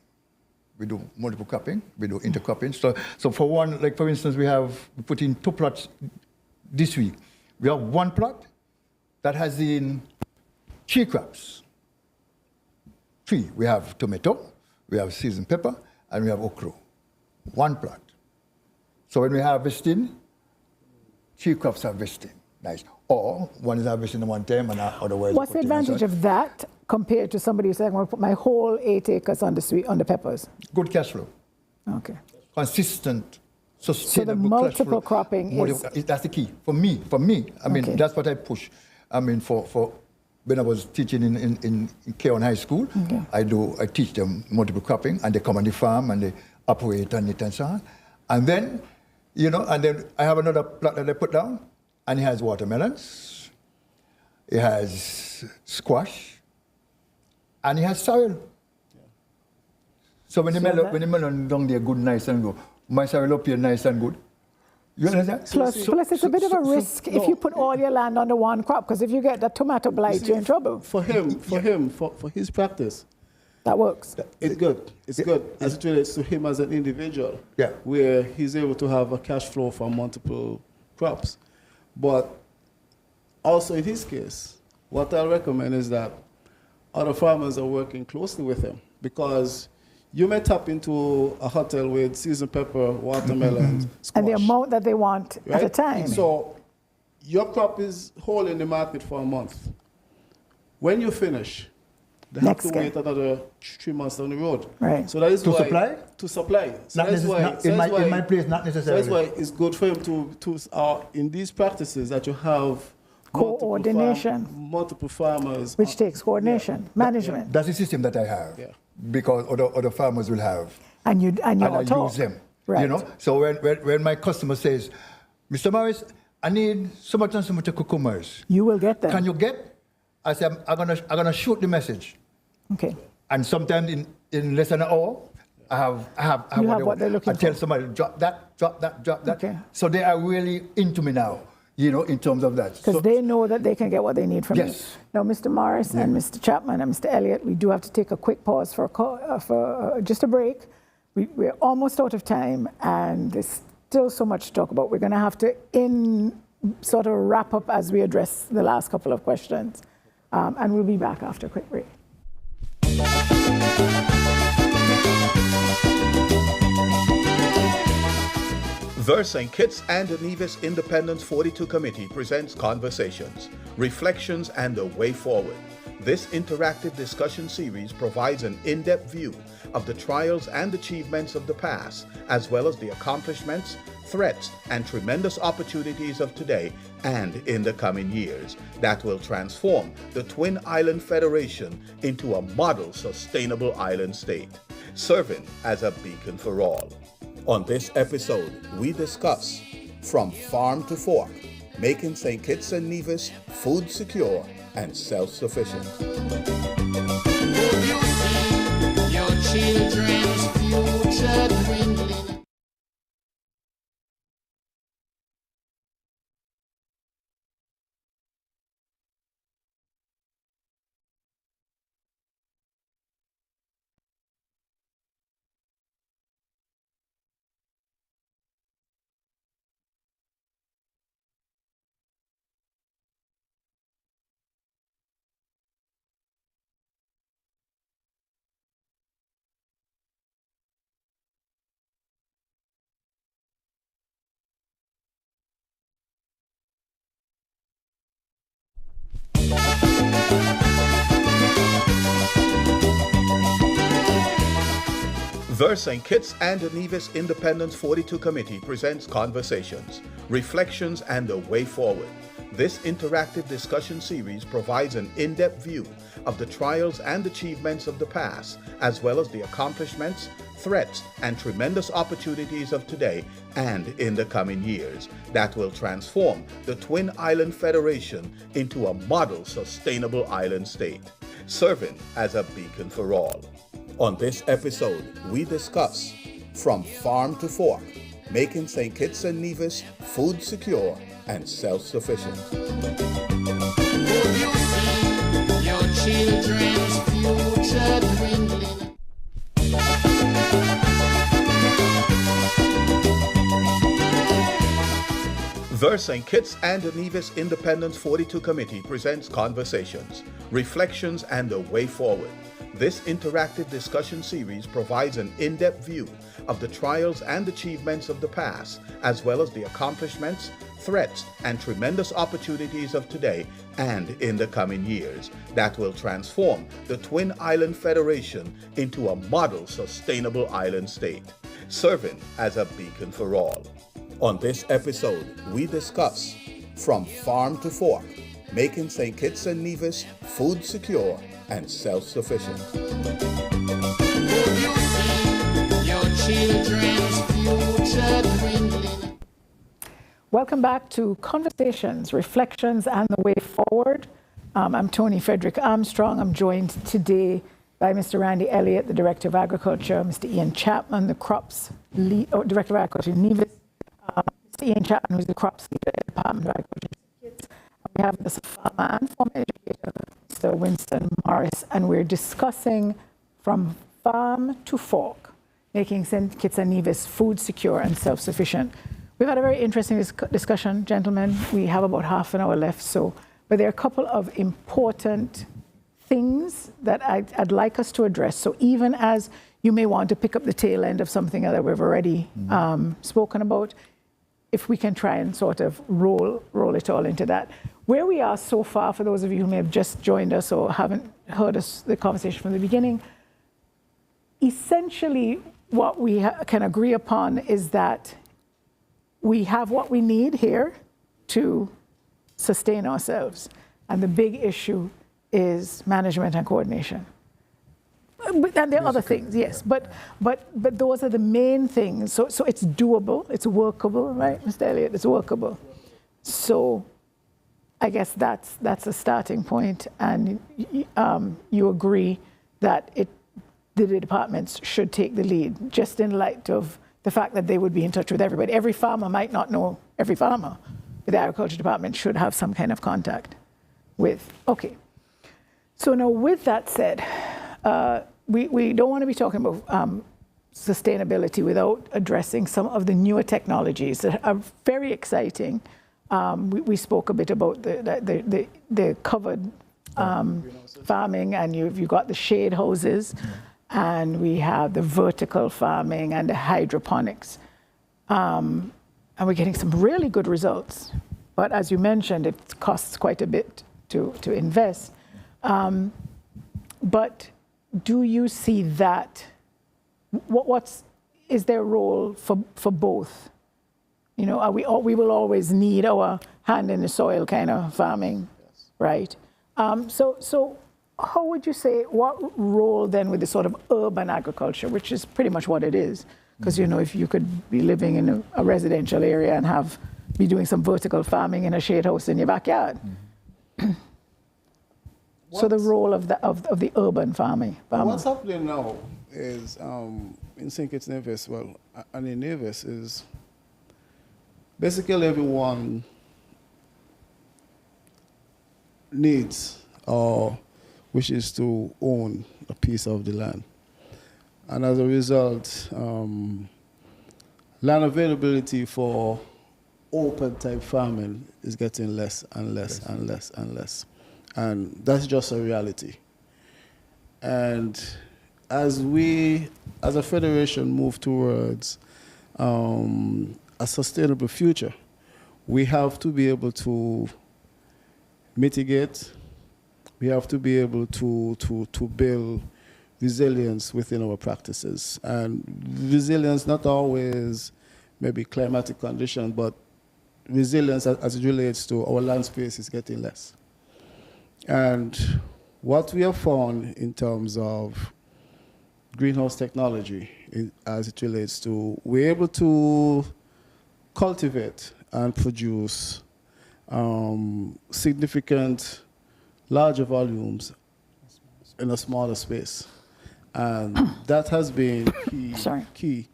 We do multiple cropping, we do intercropping. So for one, like for instance, we put in 2 plots this week. We have 1 plot that has in 3 crops. 3. We have tomato, we have seasoned pepper, and we have okra. 1 plot. So when we harvesting, 3 crops harvesting. Nice. Or one is harvesting at one time and otherwise. What's the advantage of that compared to somebody who's saying, I'm going to put my whole 8 acres on the peppers? Good cash flow. Okay. Consistent, sustainable so the multiple cropping is... That's the key. For me, I mean, okay. That's what I push. I mean, for when I was teaching in Keon High School, okay. I teach them multiple cropping, and they come on the farm and they operate on it and so on. And then, you know, and then I have another plot that I put down, and it has watermelons, it has squash, and it has sorrel. Yeah. So when the melon down there good, nice and good, my sorrel up here nice and good. You understand? Plus it's a bit of a risk if you put all your land under one crop, because if you get the tomato blight, you're in trouble. For his practice, that works. It's good. It's good as it relates to him as an individual. Yeah. Where he's able to have a cash flow from multiple crops. But also in his case, what I recommend is that other farmers are working closely with him, because You may tap into a hotel with seasoned pepper, watermelon, squash. And the amount that they want at a time. So your crop is holding the market for a month. When you finish, they have to wait another 3 months down the road. Right. So that is To supply? To supply. So In my place, not necessarily. That's why it's good for him to in these practices that you have coordination, multiple farmers. which takes coordination, management. That's the system that I have. Yeah. Because other farmers will have. And you And I all talk. use them. Right. You know? So when my customer says, Mr. Morris, I need so much and so much cucumbers. You will get them. Can you get? I say, I'm gonna shoot the message. Okay. And sometimes in less than an hour, I have what they're looking I tell for. somebody, drop that. Okay. So they are really into me now, you know, in terms of that. Because they know that they can get what they need from you. Yes. Now, Mr. Morris and Mr. Chapman and Mr. Elliott, we do have to take a quick pause for just a break. We're almost out of time, and there's still so much to talk about. We're going to have to sort of wrap up as we address the last couple of questions. And we'll be back after a quick break. The St. Kitts and Nevis Independence 42 Committee presents Conversations, Reflections, and a Way Forward. This interactive discussion series provides an in-depth view of the trials and achievements of the past, as well as the accomplishments, threats, and tremendous opportunities of today and in the coming years that will transform the Twin Island Federation into a model sustainable island state, serving as a beacon for all. On this episode, we discuss From Farm to Fork, making St. Kitts and Nevis food secure and self-sufficient. Could you see your children's future dwindling? The St. Kitts and Nevis Independence 42 Committee presents Conversations, Reflections, and a Way Forward. This interactive discussion series provides an in-depth view of the trials and achievements of the past, as well as the accomplishments, threats, and tremendous opportunities of today and in the coming years that will transform the Twin Island Federation into a model sustainable island state, serving as a beacon for all. On this episode, we discuss From Farm to Fork, making St. Kitts and Nevis food secure and self-sufficient. Could you see your children's future dwindling? The St. Kitts and Nevis Independence 42 Committee presents Conversations, Reflections, and a Way Forward. This interactive discussion series provides an in-depth view of the trials and achievements of the past, as well as the accomplishments, threats, and tremendous opportunities of today and in the coming years that will transform the Twin Island Federation into a model sustainable island state, serving as a beacon for all. On this episode, we discuss From Farm to Fork, making St. Kitts and Nevis food secure and self-sufficient. Could you see your children's future dwindling? Welcome back to Conversations, Reflections, and the Way Forward. I'm Toni Frederick-Armstrong. I'm joined today by Mr. Randy Elliott, the Director of Agriculture, Mr. Ian Chapman, the Crops Director of Agriculture, Nevis, Mr. Ian Chapman, who's the Crops Leader at the Department of Agriculture. We have Mr. Farmer and former educator, Mr. Winston Morris, and we're discussing From Farm to Fork, making St. Kitts and Nevis food secure and self-sufficient. We've had a very interesting discussion, gentlemen. We have about half an hour left, but there are a couple of important things that I'd like us to address. So even as you may want to pick up the tail end of something that we've already spoken about. If we can try and sort of roll it all into that. Where we are so far, for those of you who may have just joined us or haven't heard the conversation from the beginning, essentially what we can agree upon is that we have what we need here to sustain ourselves. And the big issue is management and coordination. And there are other things, yes, but those are the main things. So it's doable, it's workable, right, Mr. Elliott? It's workable. So I guess that's a starting point, and you agree that the departments should take the lead, just in light of the fact that they would be in touch with everybody. Every farmer might not know every farmer, but the agriculture department should have some kind of contact with. Okay. So now, with that said, we don't want to be talking about sustainability without addressing some of the newer technologies that are very exciting. We spoke a bit about the covered farming, and you've got the shade houses, and we have the vertical farming and the hydroponics. And we're getting some really good results. But as you mentioned, it costs quite a bit to invest. But do you see that? Is there a role for both? You know, we will always need our hand in the soil kind of farming, yes. Right? So how would you say, what role then with the sort of urban agriculture, which is pretty much what it is? Because, you know, if you could be living in a residential area and be doing some vertical farming in a shade house in your backyard. Mm-hmm. So the role of the urban farming. What's happening now is in St. Kitts Nevis, and in Nevis is basically everyone needs or wishes to own a piece of the land. And as a result, land availability for open type farming is getting less and less and less and less. And that's just a reality. And as we, as a federation, move towards a sustainable future, we have to be able to mitigate, we have to be able to build resilience within our practices. And resilience, not always maybe climatic conditions, but resilience as it relates to our land space is getting less. And what we have found in terms of greenhouse technology, as it relates to, we're able to cultivate and produce significant, larger volumes in a smaller space. And that has been key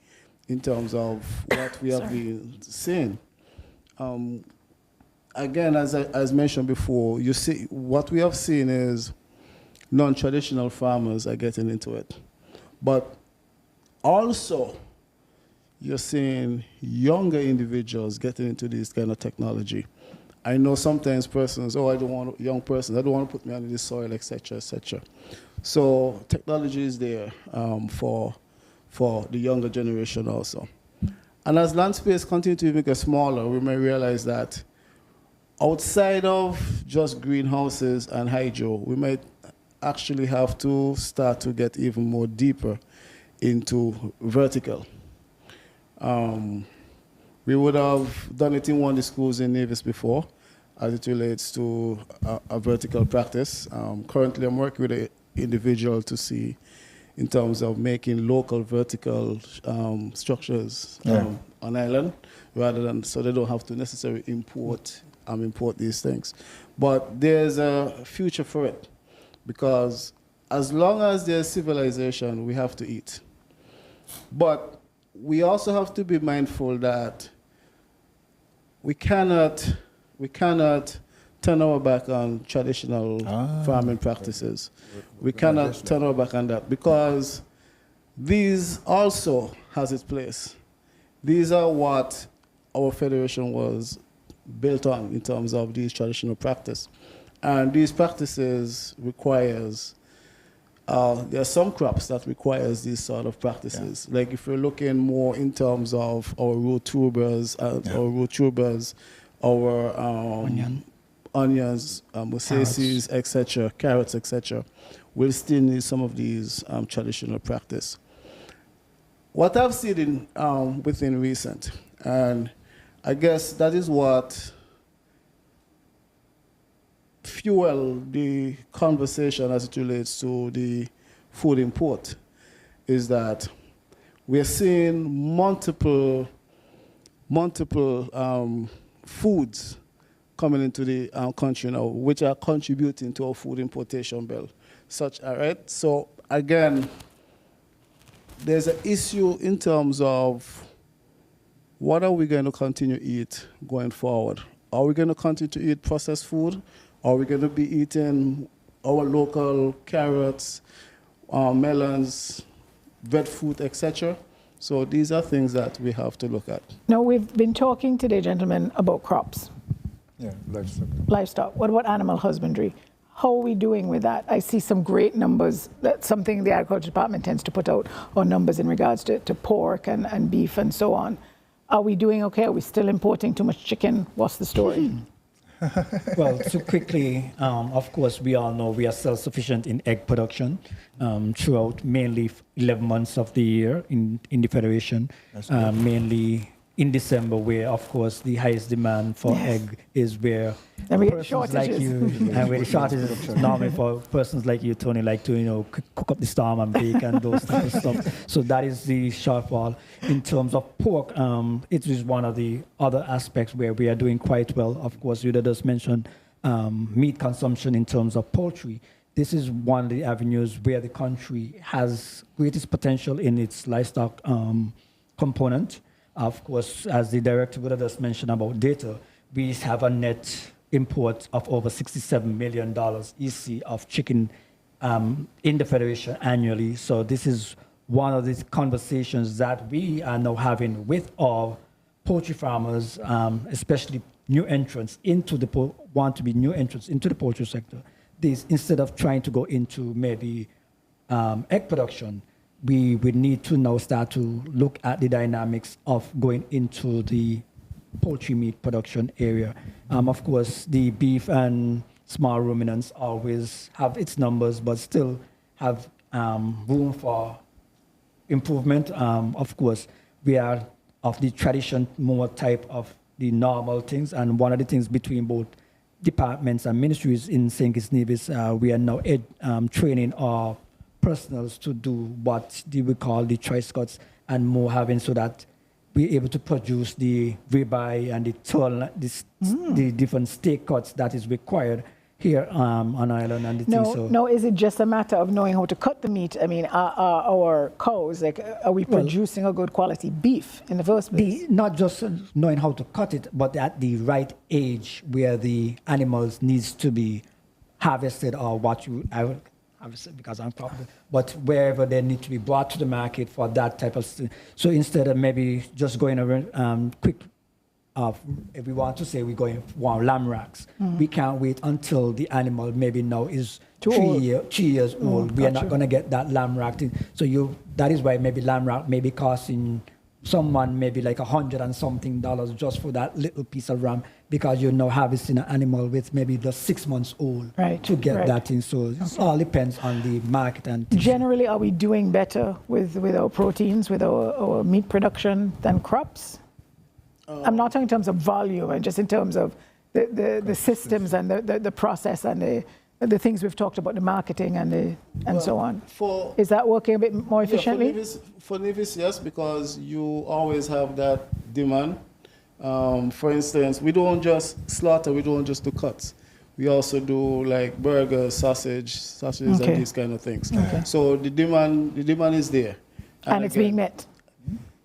in terms of what we have been seeing. Again, as mentioned before, you see, what we have seen is non-traditional farmers are getting into it. But also, you're seeing younger individuals getting into this kind of technology. I know sometimes persons, I don't want a young person, I don't want to put me under the soil, etc., etc. So technology is there for the younger generation also. And as land space continues to make smaller, we may realize that outside of just greenhouses and hydro, we might actually have to start to get even more deeper into vertical. We would have done it in one of the schools in Nevis before, as it relates to a vertical practice. Currently, I'm working with an individual to see in terms of making local vertical structures on island, rather than, so they don't have to necessarily import these things. But there's a future for it, because as long as there's civilization, we have to eat. But we also have to be mindful that we cannot turn our back on traditional farming practices. We cannot turn our back on that, because these also has its place. These are what our federation was built on in terms of these traditional practice. And these practices requires there are some crops that requires these sort of practices. Like if you're looking more in terms of our root tubers, our onions, musacees, etc., carrots, etc., we'll still need some of these traditional practice. What I've seen within recent, and I guess that is what fuel the conversation as it relates to the food import, is that we're seeing multiple foods coming into the country now, which are contributing to our food importation bill. So again, there's an issue in terms of what are we going to continue to eat going forward? Are we going to continue to eat processed food? Are we going to be eating our local carrots, melons, breadfruit, etc.? So these are things that we have to look at. Now, we've been talking today, gentlemen, about crops. Yeah, livestock. Livestock. What about animal husbandry? How are we doing with that? I see some great numbers. That's something the Agriculture Department tends to put out on numbers in regards to pork and beef and so on. Are we doing okay? Are we still importing too much chicken? What's the story? Well, so quickly, of course, we all know we are self-sufficient in egg production throughout mainly 11 months of the year in the Federation, mainly in December, where, of course, the highest demand for egg is where and we get persons shortages. like you, and where the shortages normally for persons like you, Tony, like to, cook up the storm and bake and those types of stuff. So that is the shortfall. In terms of pork, it is one of the other aspects where we are doing quite well. Of course, you just mentioned meat consumption in terms of poultry. This is one of the avenues where the country has greatest potential in its livestock component. Of course, as the director would have just mentioned about data, we have a net import of over $67 million EC of chicken in the Federation annually. So this is one of the conversations that we are now having with our poultry farmers, especially new entrants into the poultry sector. This, instead of trying to go into maybe egg production, we would need to now start to look at the dynamics of going into the poultry meat production area. Of course, the beef and small ruminants always have its numbers, but still have room for improvement. Of course, we are of the tradition more type of the normal things, and one of the things between both departments and ministries in St. Kitts Nevis, we are now training our personals to do what we call the choice cuts and more having, so that we're able to produce the ribeye and the different steak cuts that is required here on island and the things. No, is it just a matter of knowing how to cut the meat? I mean, are our cows, are we producing a good quality beef in the first place? Not just knowing how to cut it, but at the right age where the animals needs to be harvested, or obviously because I'm probably, but wherever they need to be brought to the market for that type of. So instead of maybe just going around quick, if we want to say we're going for lamb racks, we can't wait until the animal maybe now is 3 years old. We are not going to get that lamb rack. So that is why maybe lamb rack may be costing someone maybe like $100 and something just for that little piece of ram, because you're now harvesting an animal with maybe just 6 months old to get that thing. So it all depends on the market. And generally, are we doing better with our proteins, with our meat production than crops? I'm not talking in terms of volume, and just in terms of the systems and the process and the things we've talked about, the marketing and so on. Is that working a bit more efficiently? For Nevis, yes, because you always have that demand. For instance, we don't just slaughter, we don't just do cuts. We also do like burgers, sausages, and these kind of things. So the demand is there. And it's being met?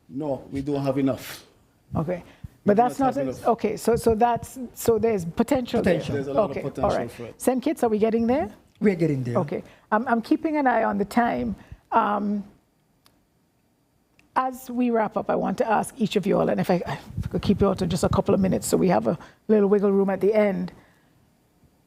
No, we don't have enough. Okay. But that's not okay. So there's potential. There's a lot of potential. All right. For it. St. Kitts, are we getting there? We're getting there. Okay. I'm keeping an eye on the time. As we wrap up, I want to ask each of you all, and if I could keep you all to just a couple of minutes so we have a little wiggle room at the end.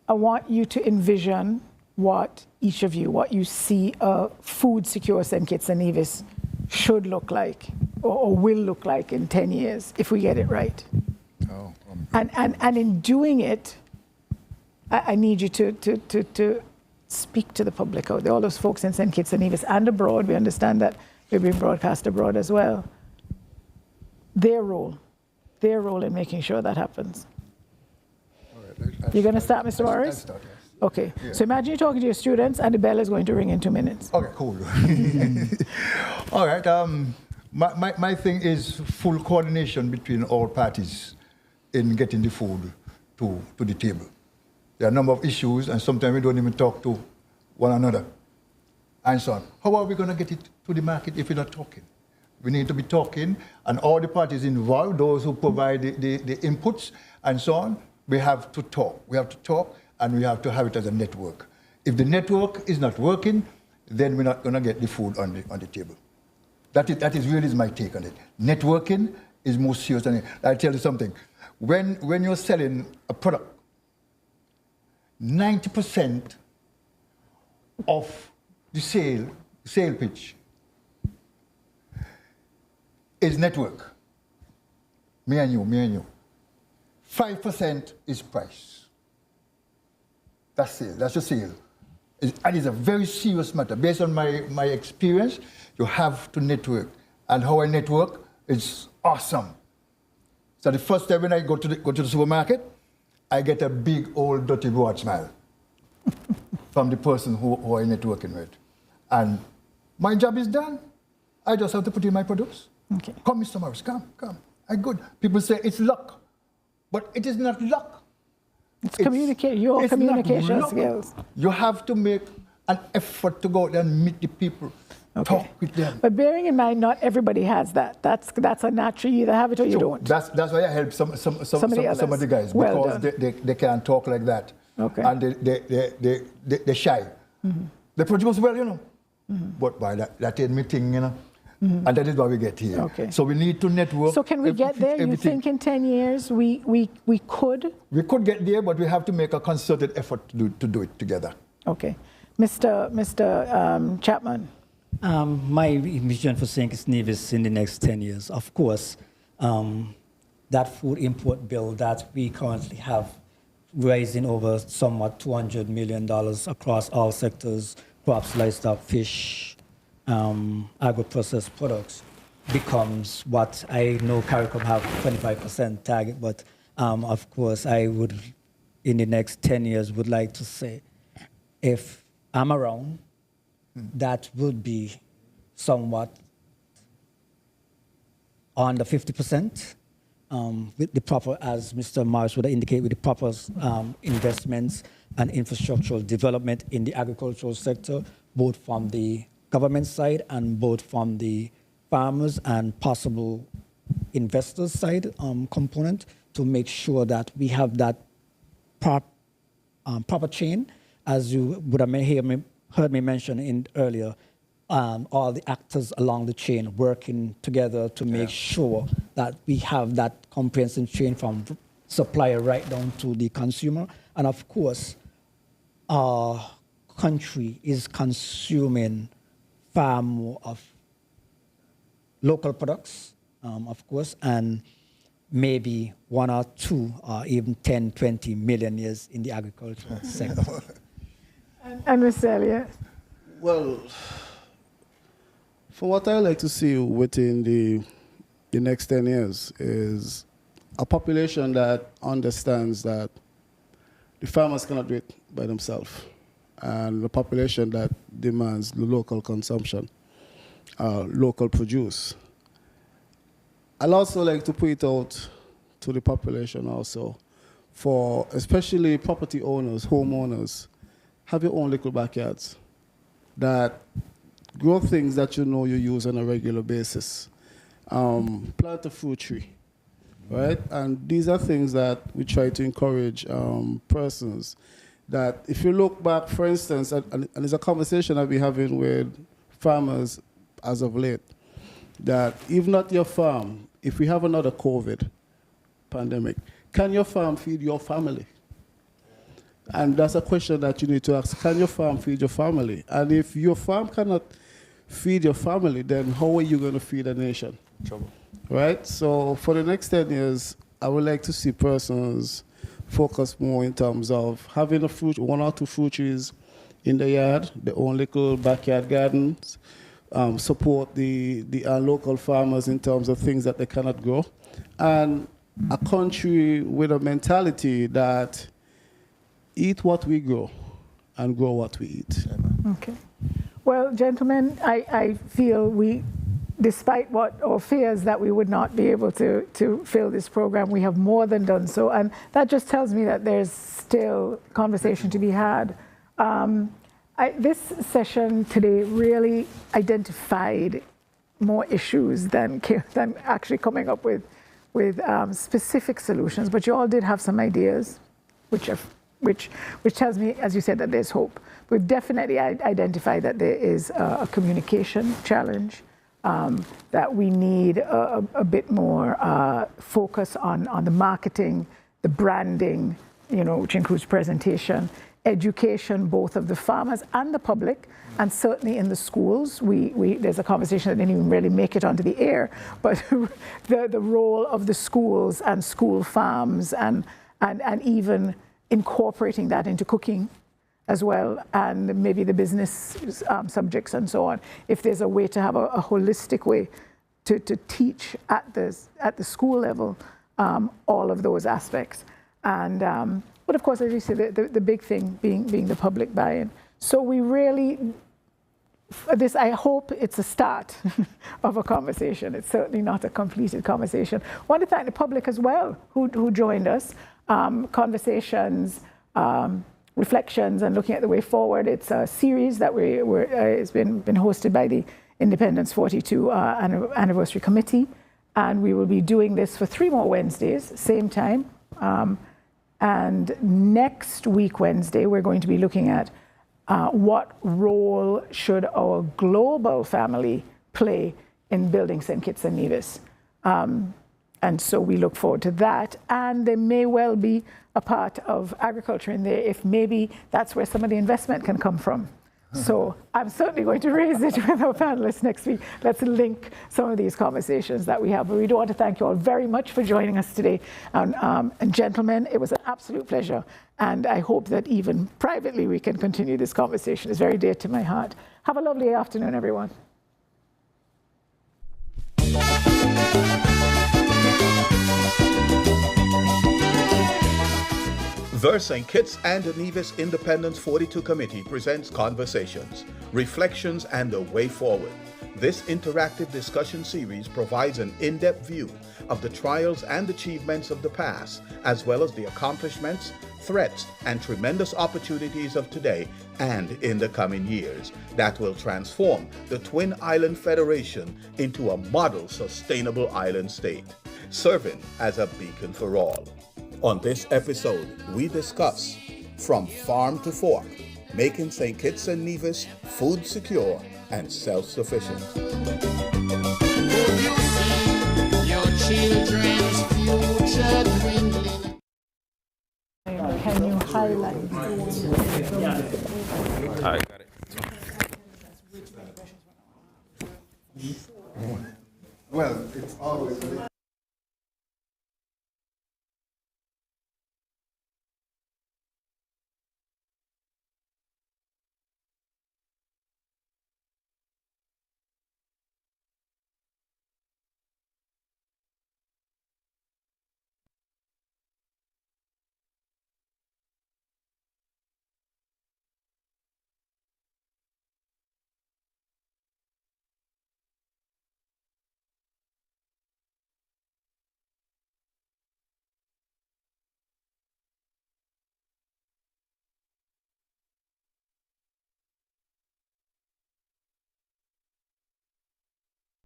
I want you to envision what each of you, what you see a food secure St. Kitts and Nevis should look like or will look like in 10 years if we get it right. Oh, And in doing it, I need you to speak to the public out there, all those folks in St. Kitts and Nevis and abroad. We understand that we're being broadcast abroad as well. Their role in making sure that happens. all right. You're going to start, Mr. I'll Morris? start, yes. Okay. Yeah. So imagine you're talking to your students and the bell is going to ring in 2 minutes. Okay, cool. All right. My thing is full coordination between all parties in getting the food to the table. There are a number of issues, and sometimes we don't even talk to one another, and so on. How are we going to get it to the market if we're not talking? We need to be talking, and all the parties involved, those who provide the inputs, and so on, we have to talk. We have to talk, and we have to have it as a network. If the network is not working, then we're not going to get the food on the table. That is really my take on it. Networking is more serious than it. I'll tell you something. When you're selling a product, 90% of the sale pitch is network. Me and you. 5% is price. That's sale. That's your sale. And it's a very serious matter. Based on my experience, you have to network. And how I network is awesome. So the first time when I go to the supermarket, I get a big old dirty broad smile from the person who I'm networking with. And my job is done. I just have to put in my products. Okay. Come, Mr. Morris, come. I'm good. People say it's luck, but it is not luck. It's communication skills. You have to make an effort to go out there and meet the people, talk with them. But bearing in mind, not everybody has that. That's a natural. You either have it or you don't. That's why I help some of the guys, Well because they can't talk like that. Okay. And they're shy. Mm-hmm. They produce well, Mm-hmm. But by that ain't me thing, Mm-hmm. And that is why we get here. Okay. So we need to network. So can we get there? You think in 10 years we could? We could get there, but we have to make a concerted effort to do it together. Okay. Mr. Chapman. My vision for St. Kitts Nevis in the next 10 years, of course, that food import bill that we currently have rising over somewhat $200 million across all sectors, crops, livestock, fish, agro-processed products, becomes what I know CARICOM have 25% target, but of course I would, in the next 10 years, would like to say, if I'm around, that would be somewhat under 50%, with the proper, as Mr. Morris would indicate, with the proper investments and infrastructural development in the agricultural sector, both from the government side and both from the farmers and possible investors side component, to make sure that we have that proper chain, as you would have heard me mention earlier, all the actors along the chain working together to make sure that we have that comprehensive chain from supplier right down to the consumer. And of course, our country is consuming far more of local products, of course, and maybe 1 or 2 or even 10, 20 million years in the agricultural sector. And Mr. Elliott? Well, for what I like to see within the next 10 years is a population that understands that the farmers cannot do it by themselves, and a population that demands the local consumption, local produce. I'd also like to put it out to the population also, for especially property owners, homeowners, have your own little backyards that grow things that you know you use on a regular basis. Plant a fruit tree, right? And these are things that we try to encourage persons. That if you look back, for instance, and it's a conversation I've been having with farmers as of late, that even at your farm, if we have another COVID pandemic, can your farm feed your family? And that's a question that you need to ask. Can your farm feed your family? And if your farm cannot feed your family, then how are you going to feed a nation? Trouble. Right? So for the next 10 years, I would like to see persons focus more in terms of having a fruit, 1 or 2 fruit trees in the yard, their own little backyard gardens, support the local farmers in terms of things that they cannot grow, and a country with a mentality that eat what we grow and grow what we eat. Okay. Well, gentlemen, I feel we, despite what our fears that we would not be able to fill this program, we have more than done so. And that just tells me that there's still conversation to be had. This session today really identified more issues than actually coming up with specific solutions. But you all did have some ideas, which tells me, as you said, that there's hope. We've definitely identified that there is a communication challenge, that we need a bit more focus on the marketing, the branding, which includes presentation, education, both of the farmers and the public, and certainly in the schools. There's a conversation that didn't even really make it onto the air, but the role of the schools and school farms and even incorporating that into cooking as well, and maybe the business subjects and so on. If there's a way to have a holistic way to teach at the school level all of those aspects. And but of course, as you say, the big thing being the public buy-in. So we really, I hope it's a start of a conversation. It's certainly not a completed conversation. I want to thank the public as well who joined us. Conversations, reflections, and looking at the way forward. It's a series that it's been hosted by the Independence 42 Anniversary Committee, and we will be doing this for 3 more Wednesdays, same time. And next week, Wednesday, we're going to be looking at what role should our global family play in building St. Kitts and Nevis. And so we look forward to that. And there may well be a part of agriculture in there, if maybe that's where some of the investment can come from. So I'm certainly going to raise it with our panelists next week. Let's link some of these conversations that we have. But we do want to thank you all very much for joining us today. And gentlemen, it was an absolute pleasure. And I hope that even privately we can continue this conversation. It's very dear to my heart. Have a lovely afternoon, everyone. The St. Kitts and Nevis Independence 42 Committee presents Conversations, Reflections, and a Way Forward. This interactive discussion series provides an in-depth view of the trials and achievements of the past, as well as the accomplishments, threats, and tremendous opportunities of today and in the coming years that will transform the Twin Island Federation into a model sustainable island state, serving as a beacon for all. On this episode, we discuss From Farm to Fork, making St. Kitts and Nevis food secure and self-sufficient. Could you see your children's future dwindling? Can you highlight? I got it. Well, it's always